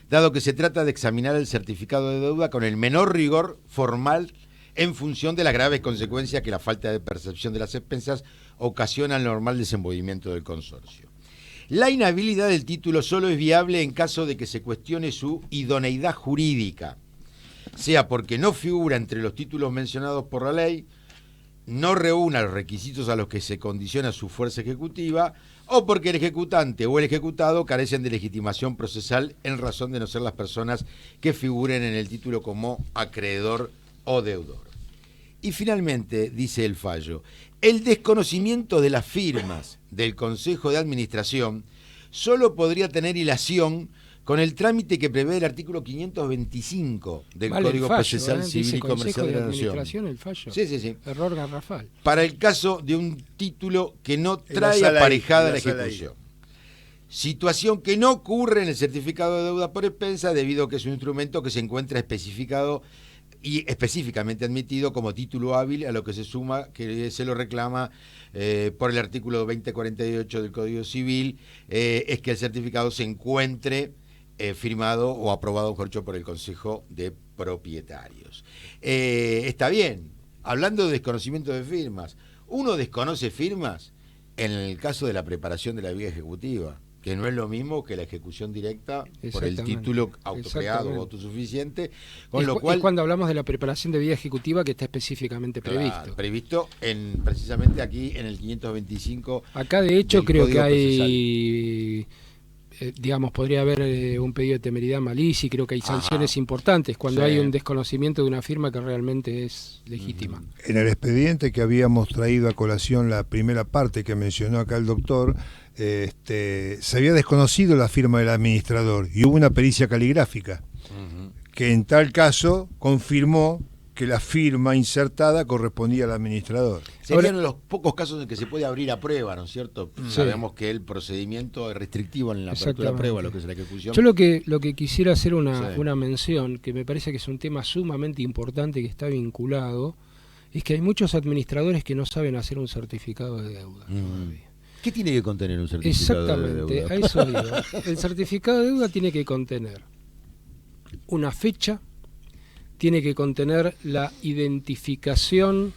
dado que se trata de examinar el certificado de deuda con el menor rigor formal en función de las graves consecuencias que la falta de percepción de las expensas ocasiona al normal desenvolvimiento del consorcio. La inhabilidad del título solo es viable en caso de que se cuestione su idoneidad jurídica, sea porque no figura entre los títulos mencionados por la ley, no reúna los requisitos a los que se condiciona su fuerza ejecutiva, o porque el ejecutante o el ejecutado carecen de legitimación procesal en razón de no ser las personas que figuren en el título como acreedor o deudor. Y finalmente, dice el fallo, el desconocimiento de las firmas del Consejo de Administración solo podría tener ilación con el trámite que prevé el artículo 525 del Vale, Código el fallo, Procesal Civil dice y Comercial Consejo de la Nación. Administración, el fallo. Sí, sí, sí. Error garrafal. Para el caso de un título que no En la trae sala aparejada I, la en la sala I. ejecución. Situación que no ocurre en el certificado de deuda por expensa debido a que es un instrumento que se encuentra especificado y específicamente admitido como título hábil, a lo que se suma que se lo reclama por el artículo 2048 del Código Civil, es que el certificado se encuentre firmado o aprobado, mejor dicho, por el Consejo de Propietarios. Está bien, hablando de desconocimiento de firmas, uno desconoce firmas en el caso de la preparación de la vía ejecutiva, que no es lo mismo que la ejecución directa por el Exactamente. título autocreado o Exactamente. autosuficiente, con Es lo cual... es cuando hablamos de la preparación de vía ejecutiva que está específicamente previsto. Claro, previsto precisamente aquí en el 525. Acá de hecho del creo que Código hay, digamos, podría haber un pedido de temeridad malicia y creo que hay sanciones importantes cuando Sí. hay un desconocimiento de una firma que realmente es legítima. En el expediente que habíamos traído a colación, la primera parte que mencionó acá el doctor, se había desconocido la firma del administrador y hubo una pericia caligráfica que en tal caso confirmó que la firma insertada correspondía al administrador. Serían Ahora- los pocos casos en que se puede abrir a prueba, ¿no es cierto? Sí. Sabemos que el procedimiento es restrictivo en la apertura a Exactamente. prueba, lo que es la ejecución. Yo lo que quisiera hacer Sí. una mención, que me parece que es un tema sumamente importante que está vinculado, es que hay muchos administradores que no saben hacer un certificado de deuda. todavía. ¿Qué tiene que contener un certificado de Exactamente, deuda? a eso iba. El certificado de deuda tiene que contener una fecha, tiene que contener la identificación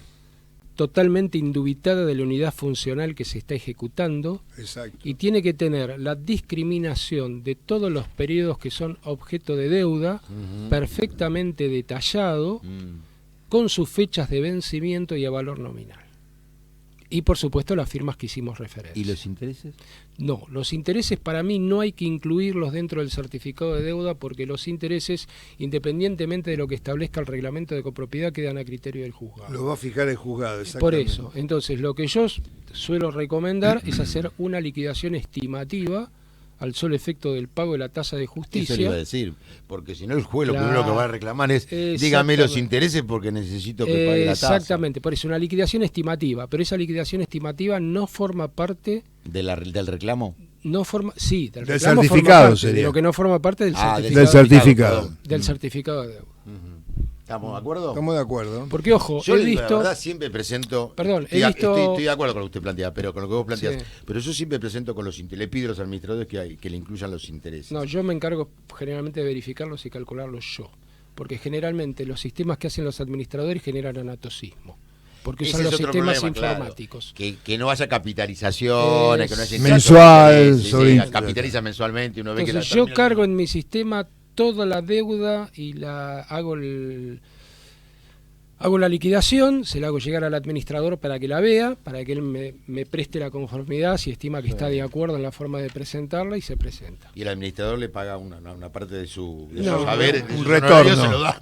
totalmente indubitada de la unidad funcional que se está ejecutando. Exacto. Y tiene que tener la discriminación de todos los periodos que son objeto de deuda perfectamente detallado, con sus fechas de vencimiento y a valor nominal. Y por supuesto las firmas que hicimos referencia. ¿Y los intereses? No, los intereses para mí no hay que incluirlos dentro del certificado de deuda, porque los intereses, independientemente de lo que establezca el reglamento de copropiedad, quedan a criterio del juzgado. Lo va a fijar el juzgado, exactamente. Por eso, entonces lo que yo suelo recomendar es hacer una liquidación estimativa al solo efecto del pago de la tasa de justicia. Eso le iba a decir, porque si no el juez lo primero que va a reclamar es dígame los intereses porque necesito que pague la tasa. Exactamente, por eso una liquidación estimativa, pero esa liquidación estimativa no forma parte del reclamo. No forma, sí, del certificado forma parte, sería. de lo que no forma parte del del certificado. Del certificado de deuda. ¿Estamos de acuerdo? Estamos de acuerdo. Porque, ojo, yo he visto... la verdad siempre presento... Perdón, estoy de acuerdo con lo que usted plantea, pero con lo que vos planteás. Sí. Pero yo siempre presento con los le pido a los administradores que le incluyan los intereses. No, yo me encargo generalmente de verificarlos y calcularlos yo. Porque generalmente los sistemas que hacen los administradores generan anatosismo. Porque usan los sistemas informáticos. Claro, que no haya capitalizaciones, que no haya mensual, capitaliza mensualmente. Uno ve entonces que yo cargo en mi sistema toda la deuda y la hago la liquidación, se la hago llegar al administrador para que la vea, para que él me preste la conformidad si estima que está de acuerdo en la forma de presentarla, y se presenta. Y el administrador le paga una parte de su saber, un retorno. Se lo da,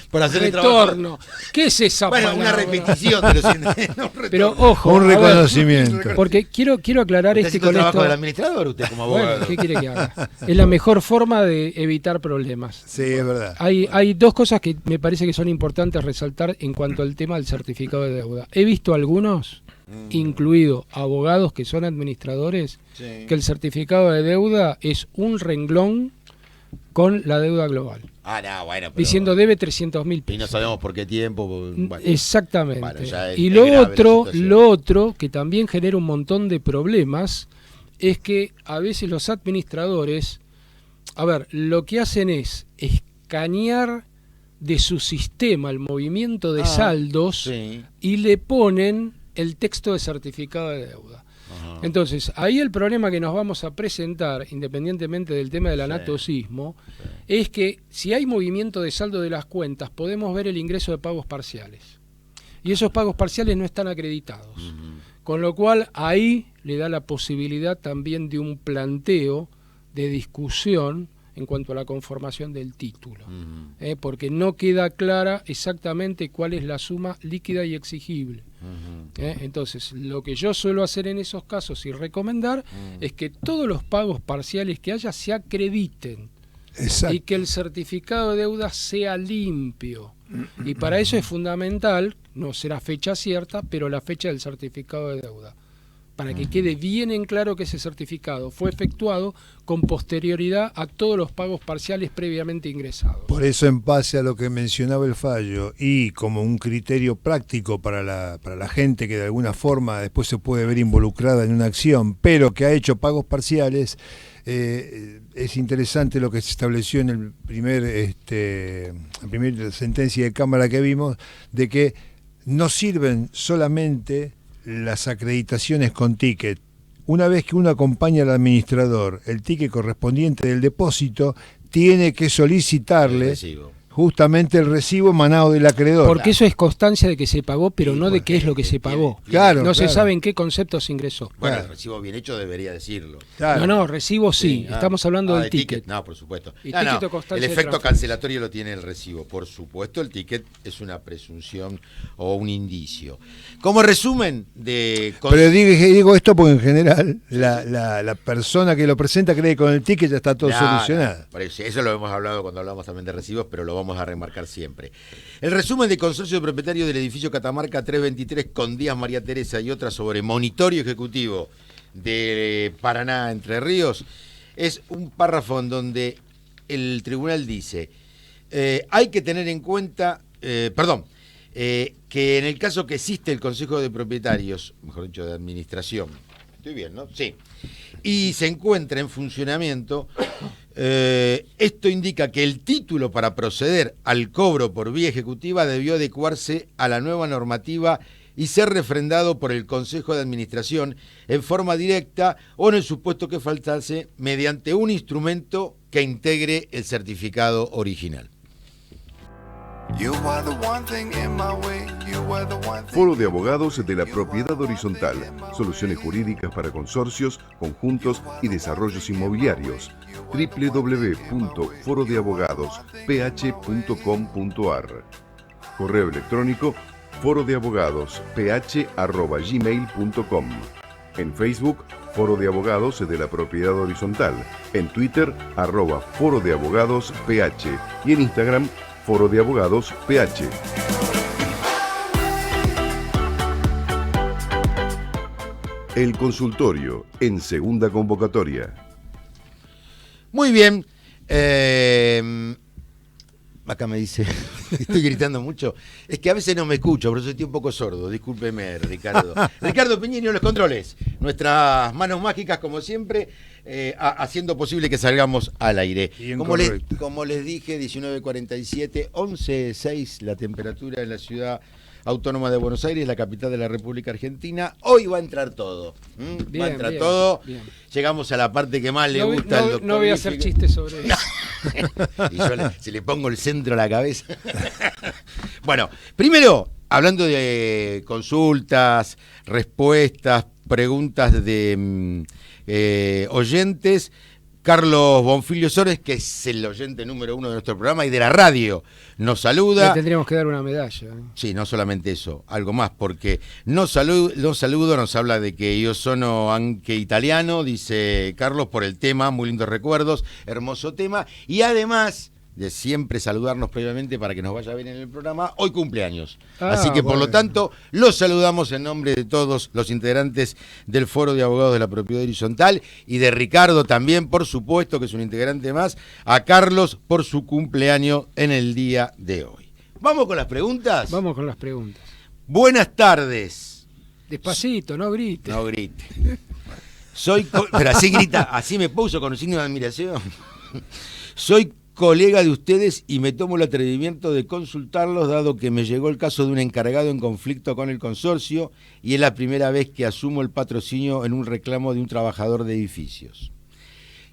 por hacer retorno. El trabajo. ¿Qué es esa palabra? Una repetición de los intereses. Pero ojo, un reconocimiento. Porque quiero aclarar con trabajo esto. del administrador usted como abogado? Bueno, ¿qué quiere que haga? Es la mejor forma de evitar problemas. Sí, es verdad. Hay dos cosas que me parece que son importantes resaltar en cuanto al tema del certificado de deuda. He visto algunos, incluido abogados que son administradores, que el certificado de deuda es un renglón con la deuda global. No, bueno, pero, diciendo debe 300.000 pesos. Y no sabemos por qué tiempo. Bueno, exactamente. Bueno, y lo otro que también genera un montón de problemas es que a veces los administradores, lo que hacen es escanear de su sistema el movimiento de saldos y le ponen el texto de certificado de deuda. Entonces, ahí el problema que nos vamos a presentar, independientemente del tema del anatosismo, es que si hay movimiento de saldo de las cuentas, podemos ver el ingreso de pagos parciales. Y esos pagos parciales no están acreditados. Con lo cual, ahí le da la posibilidad también de un planteo de discusión en cuanto a la conformación del título, porque no queda clara exactamente cuál es la suma líquida y exigible. Entonces, lo que yo suelo hacer en esos casos y recomendar es que todos los pagos parciales que haya se acrediten. Exacto. Y que el certificado de deuda sea limpio. Y para eso es fundamental, no será fecha cierta, pero la fecha del certificado de deuda, para que quede bien en claro que ese certificado fue efectuado con posterioridad a todos los pagos parciales previamente ingresados. Por eso, en base a lo que mencionaba el fallo y como un criterio práctico para la gente que de alguna forma después se puede ver involucrada en una acción, pero que ha hecho pagos parciales, es interesante lo que se estableció en la primera sentencia de Cámara que vimos, de que no sirven solamente las acreditaciones con ticket. Una vez que uno acompaña al administrador el ticket correspondiente del depósito, tiene que solicitarle justamente el recibo emanado del acreedor. Porque eso es constancia de que se pagó, pero no de qué es lo que se pagó. No se sabe en qué concepto se ingresó. Bueno, el recibo bien hecho debería decirlo. No, recibo sí. Estamos hablando del ticket. No, por supuesto. El efecto cancelatorio lo tiene el recibo. Por supuesto, el ticket es una presunción o un indicio. Como resumen de... Pero digo esto porque en general la persona que lo presenta cree que con el ticket ya está todo solucionado. Eso lo hemos hablado cuando hablamos también de recibos, pero lo vamos a remarcar siempre. El resumen de consorcio de propietarios del edificio Catamarca 323 con Díaz María Teresa y otra sobre monitorio ejecutivo de Paraná Entre Ríos es un párrafo en donde el tribunal dice hay que tener en cuenta que en el caso que existe el Consejo de Propietarios, mejor dicho de Administración, estoy bien, ¿no? Sí. y se encuentra en funcionamiento. Esto indica que el título para proceder al cobro por vía ejecutiva debió adecuarse a la nueva normativa y ser refrendado por el Consejo de Administración en forma directa o en el supuesto que faltase mediante un instrumento que integre el certificado original. Foro de Abogados de la Propiedad Horizontal. Soluciones jurídicas para consorcios, conjuntos y desarrollos inmobiliarios. www.forodeabogadosph.com.ar. Correo electrónico forodeabogadosph@gmail.com. En Facebook, Foro de Abogados de la Propiedad Horizontal. En Twitter, @Foro de Abogados PH. Y en Instagram, Foro de Abogados PH. El consultorio en segunda convocatoria. Muy bien. Acá me dice, estoy gritando mucho. Es que a veces no me escucho, por eso estoy un poco sordo. Discúlpeme, Ricardo. Ricardo Piñeiro en los controles. Nuestras manos mágicas, como siempre, haciendo posible que salgamos al aire. Como les dije, 19:47, 11:06 la temperatura en la ciudad autónoma de Buenos Aires, la capital de la República Argentina. Hoy va a entrar todo. Bien, va a entrar bien, todo. Bien. Llegamos a la parte que más le gusta al doctor. No voy a hacer chistes sobre eso. Y yo si le pongo el centro a la cabeza. Bueno, primero, hablando de consultas, respuestas, preguntas de oyentes, Carlos Bonfilio Sores, que es el oyente número 1 de nuestro programa y de la radio, nos saluda. Le tendríamos que dar una medalla. Sí, no solamente eso, algo más, porque nos habla de que io sono anche italiano, dice Carlos, por el tema, muy lindos recuerdos, hermoso tema, y además de siempre saludarnos previamente para que nos vaya bien en el programa, hoy cumpleaños. Así que por lo tanto, los saludamos en nombre de todos los integrantes del Foro de Abogados de la Propiedad Horizontal y de Ricardo también, por supuesto, que es un integrante más, a Carlos por su cumpleaños en el día de hoy. ¿Vamos con las preguntas? Vamos con las preguntas. Buenas tardes. Despacito, no grite. No grite. Pero así grita, así me puso con un signo de admiración. Soy colega de ustedes y me tomo el atrevimiento de consultarlos, dado que me llegó el caso de un encargado en conflicto con el consorcio y es la primera vez que asumo el patrocinio en un reclamo de un trabajador de edificios.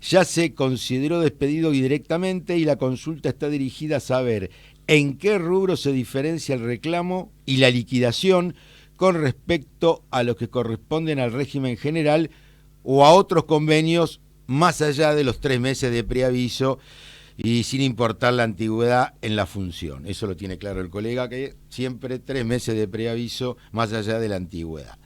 Ya se consideró despedido directamente y la consulta está dirigida a saber en qué rubro se diferencia el reclamo y la liquidación con respecto a los que corresponden al régimen general o a otros convenios más allá de los 3 meses de preaviso y sin importar la antigüedad en la función. Eso lo tiene claro el colega, que siempre 3 meses de preaviso más allá de la antigüedad.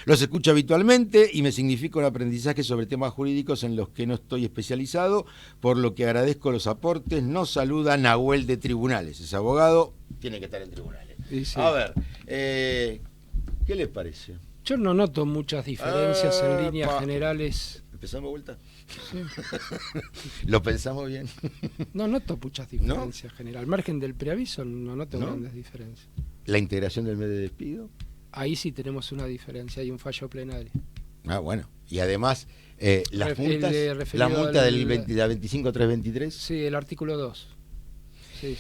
Los escucho habitualmente y me significa un aprendizaje sobre temas jurídicos en los que no estoy especializado, por lo que agradezco los aportes. Nos saluda Nahuel de Tribunales. Es abogado, tiene que estar en tribunales. Sí. A ver, ¿qué les parece? Yo no noto muchas diferencias en líneas generales. ¿Empezamos de vuelta? Sí. ¿Lo pensamos bien? No noto muchas diferencias generales. Al margen del preaviso no noto grandes diferencias. ¿La integración del mes de despido? Ahí sí tenemos una diferencia, hay un fallo plenario. Ah, bueno. Y además, las multas, la multa la 25323. Sí, el artículo 2. Sí.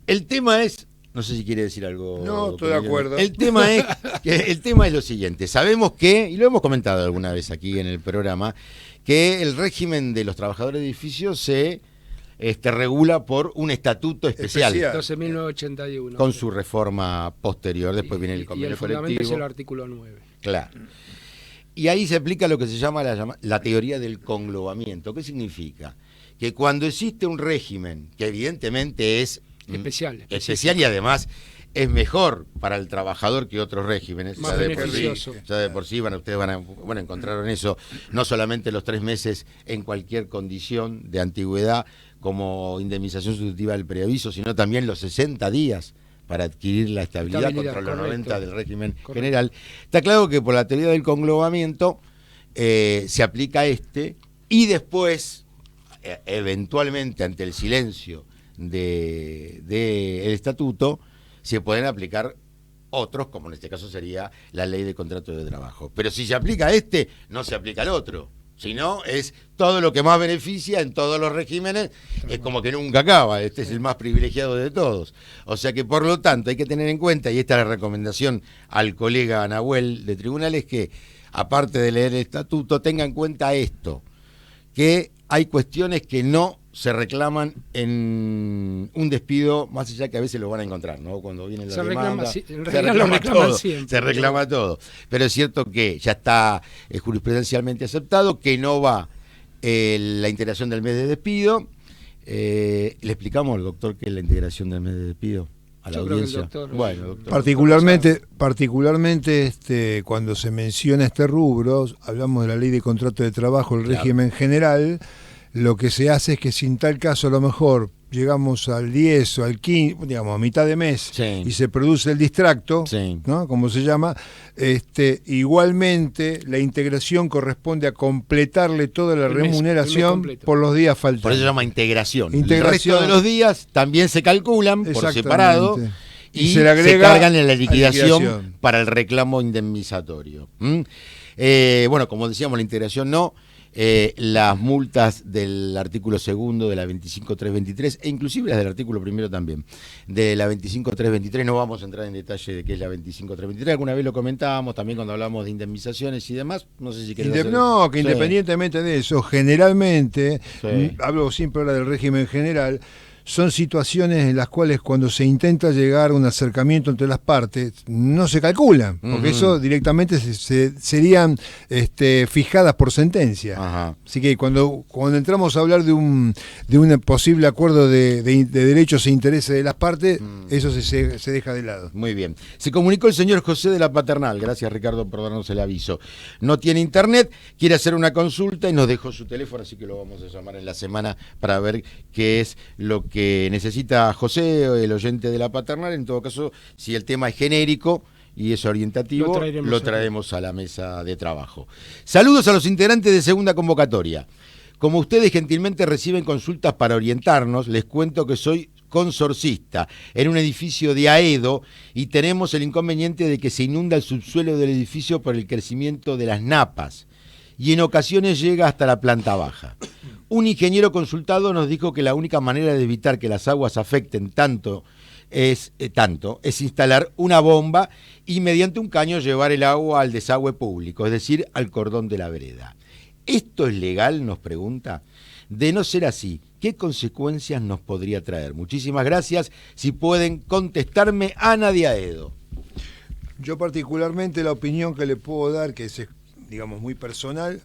El tema es, no sé si quiere decir algo. No, estoy de acuerdo. El tema es lo siguiente. Sabemos que, y lo hemos comentado alguna vez aquí en el programa, que el régimen de los trabajadores de edificios se regula por un estatuto especial. 12.981. Con su reforma posterior. Después viene el convenio colectivo. Y el fundamento es el artículo 9. Claro. Y ahí se aplica lo que se llama la teoría del conglobamiento. ¿Qué significa? Que cuando existe un régimen que evidentemente es especial y además es mejor para el trabajador que otros regímenes, más beneficioso. Ya de por sí ustedes van a encontrar en eso no solamente los 3 meses en cualquier condición de antigüedad como indemnización sustitutiva del preaviso, sino también los 60 días para adquirir la estabilidad contra los 90 del régimen general. Está claro que por la teoría del conglobamiento se aplica y después, eventualmente, ante el silencio del estatuto, se pueden aplicar otros, como en este caso sería la ley de contrato de trabajo. Pero si se aplica no se aplica el otro. sino es todo lo que más beneficia en todos los regímenes, es como que nunca acaba, este es el más privilegiado de todos. O sea que por lo tanto hay que tener en cuenta, y esta es la recomendación al colega Nahuel de Tribunales, que aparte de leer el estatuto tenga en cuenta esto, que hay cuestiones que no se reclaman en un despido, más allá que a veces lo van a encontrar, ¿no? Cuando viene la demanda, se reclama todo, siempre, se reclama todo. Pero es cierto que ya está jurisprudencialmente aceptado, que no va la integración del mes de despido. ¿Le explicamos al doctor qué es la integración del mes de despido a la audiencia? Bueno, doctor. Particularmente cuando se menciona este rubro, hablamos de la ley de contrato de trabajo, el régimen general. Lo que se hace es que si en tal caso a lo mejor llegamos al 10 o al 15, digamos a mitad de mes, y se produce el distracto, ¿no? Como se llama, igualmente la integración corresponde a completarle toda la remuneración por los días faltantes. Por eso se llama integración. El resto de los días también se calculan por separado y se cargan en la liquidación para el reclamo indemnizatorio. Bueno, como decíamos, la integración no. Las multas del artículo 2 de la 25.323 e inclusive las del artículo 1 también de la 25.323, no vamos a entrar en detalle de qué es la 25.323, alguna vez lo comentábamos también cuando hablamos de indemnizaciones y demás, no sé si querés No, que independientemente de eso, generalmente, hablo siempre ahora del régimen general, son situaciones en las cuales cuando se intenta llegar a un acercamiento entre las partes no se calculan, porque eso directamente serían fijadas por sentencia. Ajá. Así que cuando entramos a hablar de un posible acuerdo de derechos e intereses de las partes, eso se deja de lado. Muy bien. Se comunicó el señor José de la Paternal, gracias Ricardo por darnos el aviso. No tiene internet, quiere hacer una consulta y nos dejó su teléfono, así que lo vamos a llamar en la semana para ver qué es lo que necesita José, el oyente de la Paternal. En todo caso, si el tema es genérico y es orientativo, lo traemos a la mesa de trabajo. Saludos a los integrantes de segunda convocatoria. Como ustedes gentilmente reciben consultas para orientarnos, les cuento que soy consorcista en un edificio de Aedo y tenemos el inconveniente de que se inunda el subsuelo del edificio por el crecimiento de las napas y en ocasiones llega hasta la planta baja. Un ingeniero consultado nos dijo que la única manera de evitar que las aguas afecten tanto es instalar una bomba y mediante un caño llevar el agua al desagüe público, es decir, al cordón de la vereda. ¿Esto es legal?, nos pregunta. De no ser así, ¿qué consecuencias nos podría traer? Muchísimas gracias. Si pueden contestarme, Ana de Aedo. Yo particularmente la opinión que le puedo dar, que es, digamos, muy personal,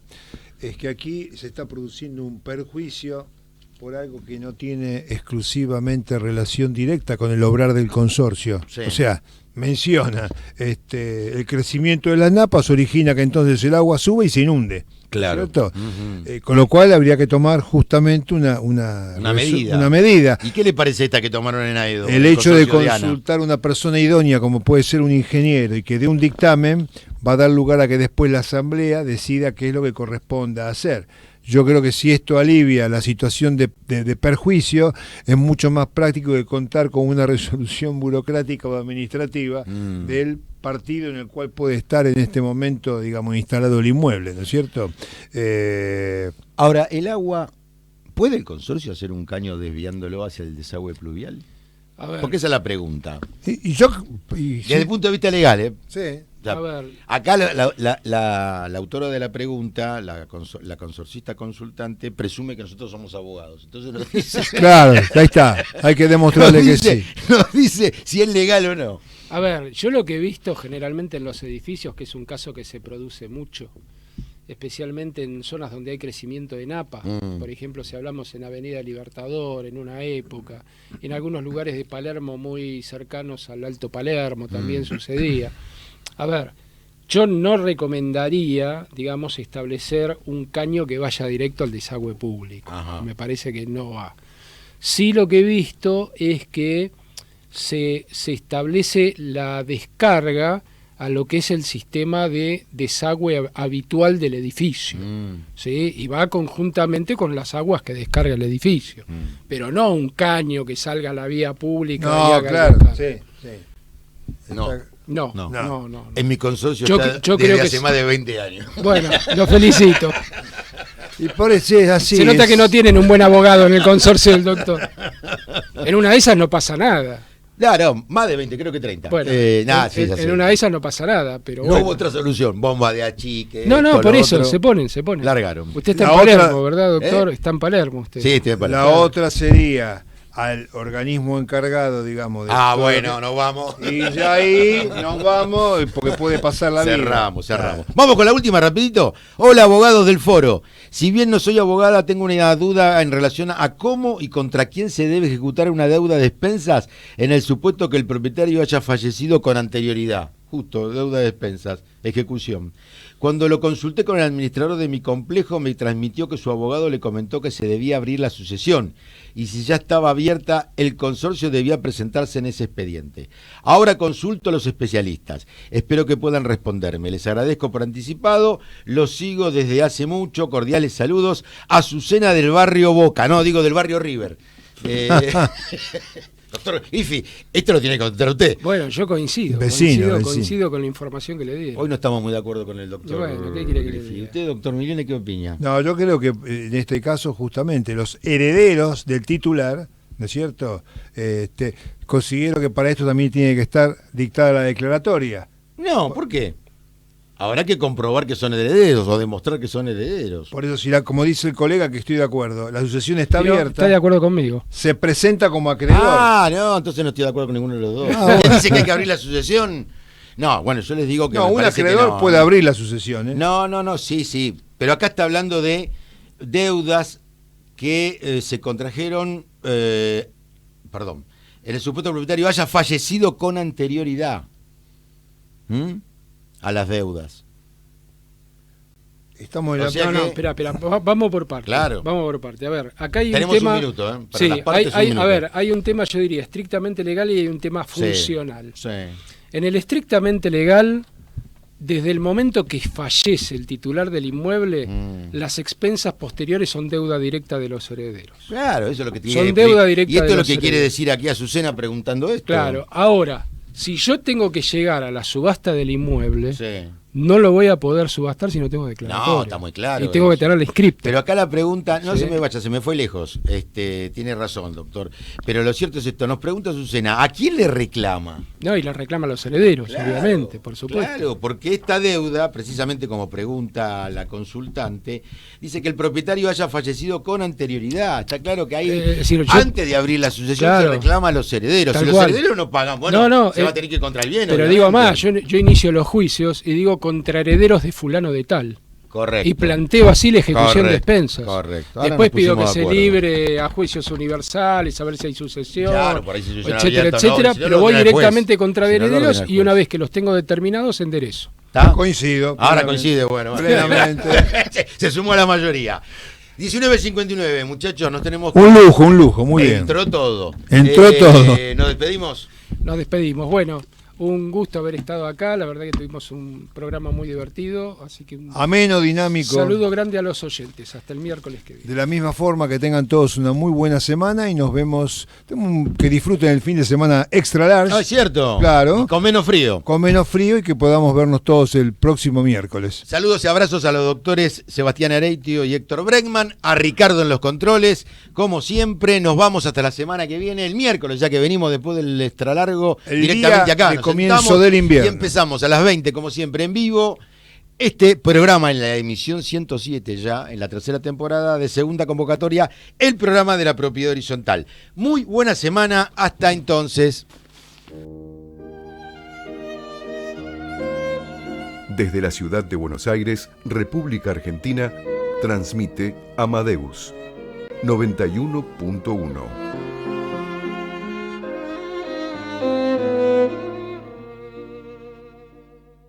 es que aquí se está produciendo un perjuicio por algo que no tiene exclusivamente relación directa con el obrar del consorcio. Sí. O sea, menciona el crecimiento de las napas origina que entonces el agua sube y se inunde. Claro. ¿Cierto? Con lo cual habría que tomar justamente una medida. ¿Y qué le parece esta que tomaron en Aedo? El hecho de consultar a una persona idónea, como puede ser un ingeniero, y que dé un dictamen, va a dar lugar a que después la asamblea decida qué es lo que corresponda hacer. Yo creo que si esto alivia la situación de perjuicio, es mucho más práctico que contar con una resolución burocrática o administrativa del partido en el cual puede estar en este momento, digamos, instalado el inmueble, ¿no es cierto? Ahora, el agua, ¿puede el consorcio hacer un caño desviándolo hacia el desagüe pluvial? A ver. Porque esa es la pregunta. Desde el punto de vista legal, ¿eh? Sí. A ver. Acá la autora de la pregunta, la consorcista consultante, presume que nosotros somos abogados. Entonces nos dice... Claro, ahí está. Hay que demostrarle que sí. Nos dice si es legal o no. A ver, yo lo que he visto generalmente en los edificios, que es un caso que se produce mucho, especialmente en zonas donde hay crecimiento de napas. Por ejemplo, si hablamos en Avenida Libertador, en una época, en algunos lugares de Palermo muy cercanos al Alto Palermo también sucedía. A ver, yo no recomendaría, digamos, establecer un caño que vaya directo al desagüe público. Ajá. Me parece que no va. Sí, lo que he visto es que se establece la descarga a lo que es el sistema de desagüe habitual del edificio, ¿sí? Y va conjuntamente con las aguas que descarga el edificio, pero no un caño que salga a la vía pública. No, claro, sí. No. En mi consorcio yo creo desde hace más de 20 años. Bueno, lo felicito. Y por eso es así. Se nota que no tienen un buen abogado en el consorcio del doctor. En una de esas no pasa nada. Claro, más de 20, creo que 30. Bueno, Sí, es así. en una de esas no pasa nada, pero No bueno. hubo otra solución, bomba de achique. No, esto, por lo eso, otro. se ponen. Largaron. Usted está La en Palermo, otra- ¿verdad, doctor? Está en Palermo usted. Sí, estoy para La otra sería al organismo encargado, digamos. de todo bueno, nos vamos. Y ya ahí nos vamos, porque puede pasar la vida. Cerramos. Vamos con la última, rapidito. Hola, abogados del foro. Si bien no soy abogada, tengo una duda en relación a cómo y contra quién se debe ejecutar una deuda de expensas en el supuesto que el propietario haya fallecido con anterioridad. Justo, deuda de expensas, ejecución. Cuando lo consulté con el administrador de mi complejo, me transmitió que su abogado le comentó que se debía abrir la sucesión y si ya estaba abierta, el consorcio debía presentarse en ese expediente. Ahora consulto a los especialistas. Espero que puedan responderme. Les agradezco por anticipado. Los sigo desde hace mucho. Cordiales saludos. Azucena del barrio Boca. No, digo del barrio River. Doctor Ifi, esto lo tiene que contar usted. Bueno, yo coincido con la información que le di. Hoy no estamos muy de acuerdo con el doctor. Bueno, ¿qué quiere que le Ifi. diga? ¿Usted, doctor Milione, qué opina? No, yo creo que en este caso justamente los herederos del titular, ¿no es cierto? Considero que para esto también tiene que estar dictada la declaratoria. No, ¿por qué? Habrá que comprobar que son herederos o demostrar que son herederos. Por eso, si como dice el colega, que estoy de acuerdo, la sucesión está Pero abierta, ¿está de acuerdo conmigo? se presenta como acreedor. No, entonces no estoy de acuerdo con ninguno de los dos. No. ¿Quién dice que hay que abrir la sucesión? No, bueno, yo les digo que No, me un parece que acreedor no. puede abrir la sucesión. No, sí. Pero acá está hablando de deudas que se contrajeron, en el supuesto propietario haya fallecido con anterioridad a las deudas. Estamos en O la... sea, No, que- espera, vamos por parte. Claro. Vamos por parte. A ver, acá hay Tenemos un tema... un minuto, ¿eh? Para Sí, las partes, un minuto. a ver, hay un tema, yo diría, estrictamente legal y hay un tema funcional. Sí. En el estrictamente legal, desde el momento que fallece el titular del inmueble, las expensas posteriores son deuda directa de los herederos. Claro, eso es lo que tiene Son que deuda directa Y esto de es lo los que quiere herederos. decir aquí Azucena preguntando esto. Claro, ahora, si yo tengo que llegar a la subasta del inmueble, Sí. no lo voy a poder subastar si no tengo declaratoria. No, está muy claro Y tengo que eso. tener el script. Pero acá la pregunta, no Sí. se me vaya, se me fue lejos. Tiene razón, doctor. Pero lo cierto es esto, nos pregunta Azucena, ¿a quién le reclama? No, y la reclama a los herederos, Claro, obviamente, por supuesto. Claro, porque esta deuda, precisamente como pregunta la consultante, dice que el propietario haya fallecido con anterioridad. Está claro que ahí, Es decir, yo- antes de abrir la sucesión, Claro. se reclama a los herederos. Tal Si los cual. herederos no pagan, bueno, No, se va a tener que ir contra el bien. Pero obviamente. digo más, yo inicio los juicios y digo contra herederos de fulano de tal. Correcto. Y planteo así la ejecución de Correcto, expensas. correcto. Ahora Después nos pido que pusimos de se acuerdo. libre a juicios universales, a ver si hay sucesión, Claro, por ahí sucesión etcétera, abierta, etcétera. no, si no pero lo voy ordena el juez. directamente contra Si no lo herederos ordena el y una juez. vez que los tengo determinados, enderezo. ¿Está? Coincido. Ahora plenamente. coincide, bueno. Plenamente. Se sumó a la mayoría. 19:59, muchachos, nos tenemos Un lujo, muy bien. Entró todo. Entró todo. Nos despedimos. Nos despedimos. Bueno, un gusto haber estado acá. La verdad que tuvimos un programa muy divertido. Así que un Ameno, dinámico. saludo grande a los oyentes. Hasta el miércoles que viene. De la misma forma, que tengan todos una muy buena semana y nos vemos. Que disfruten el fin de semana extra large. Ah, es cierto. Claro. Y con menos frío. Con menos frío y que podamos vernos todos el próximo miércoles. Saludos y abrazos a los doctores Sebastián Areitio y Héctor Bregman, a Ricardo en los controles. Como siempre, nos vamos hasta la semana que viene, el miércoles, ya que venimos después del extra largo, El directamente día acá. de Nos comienzo sentamos del invierno. Y empezamos a las 20, como siempre, en vivo. Este programa en la emisión 107 ya, en la tercera temporada de segunda convocatoria, el programa de la propiedad horizontal. Muy buena semana, hasta entonces. Desde la ciudad de Buenos Aires, República Argentina, transmite Amadeus 91.1.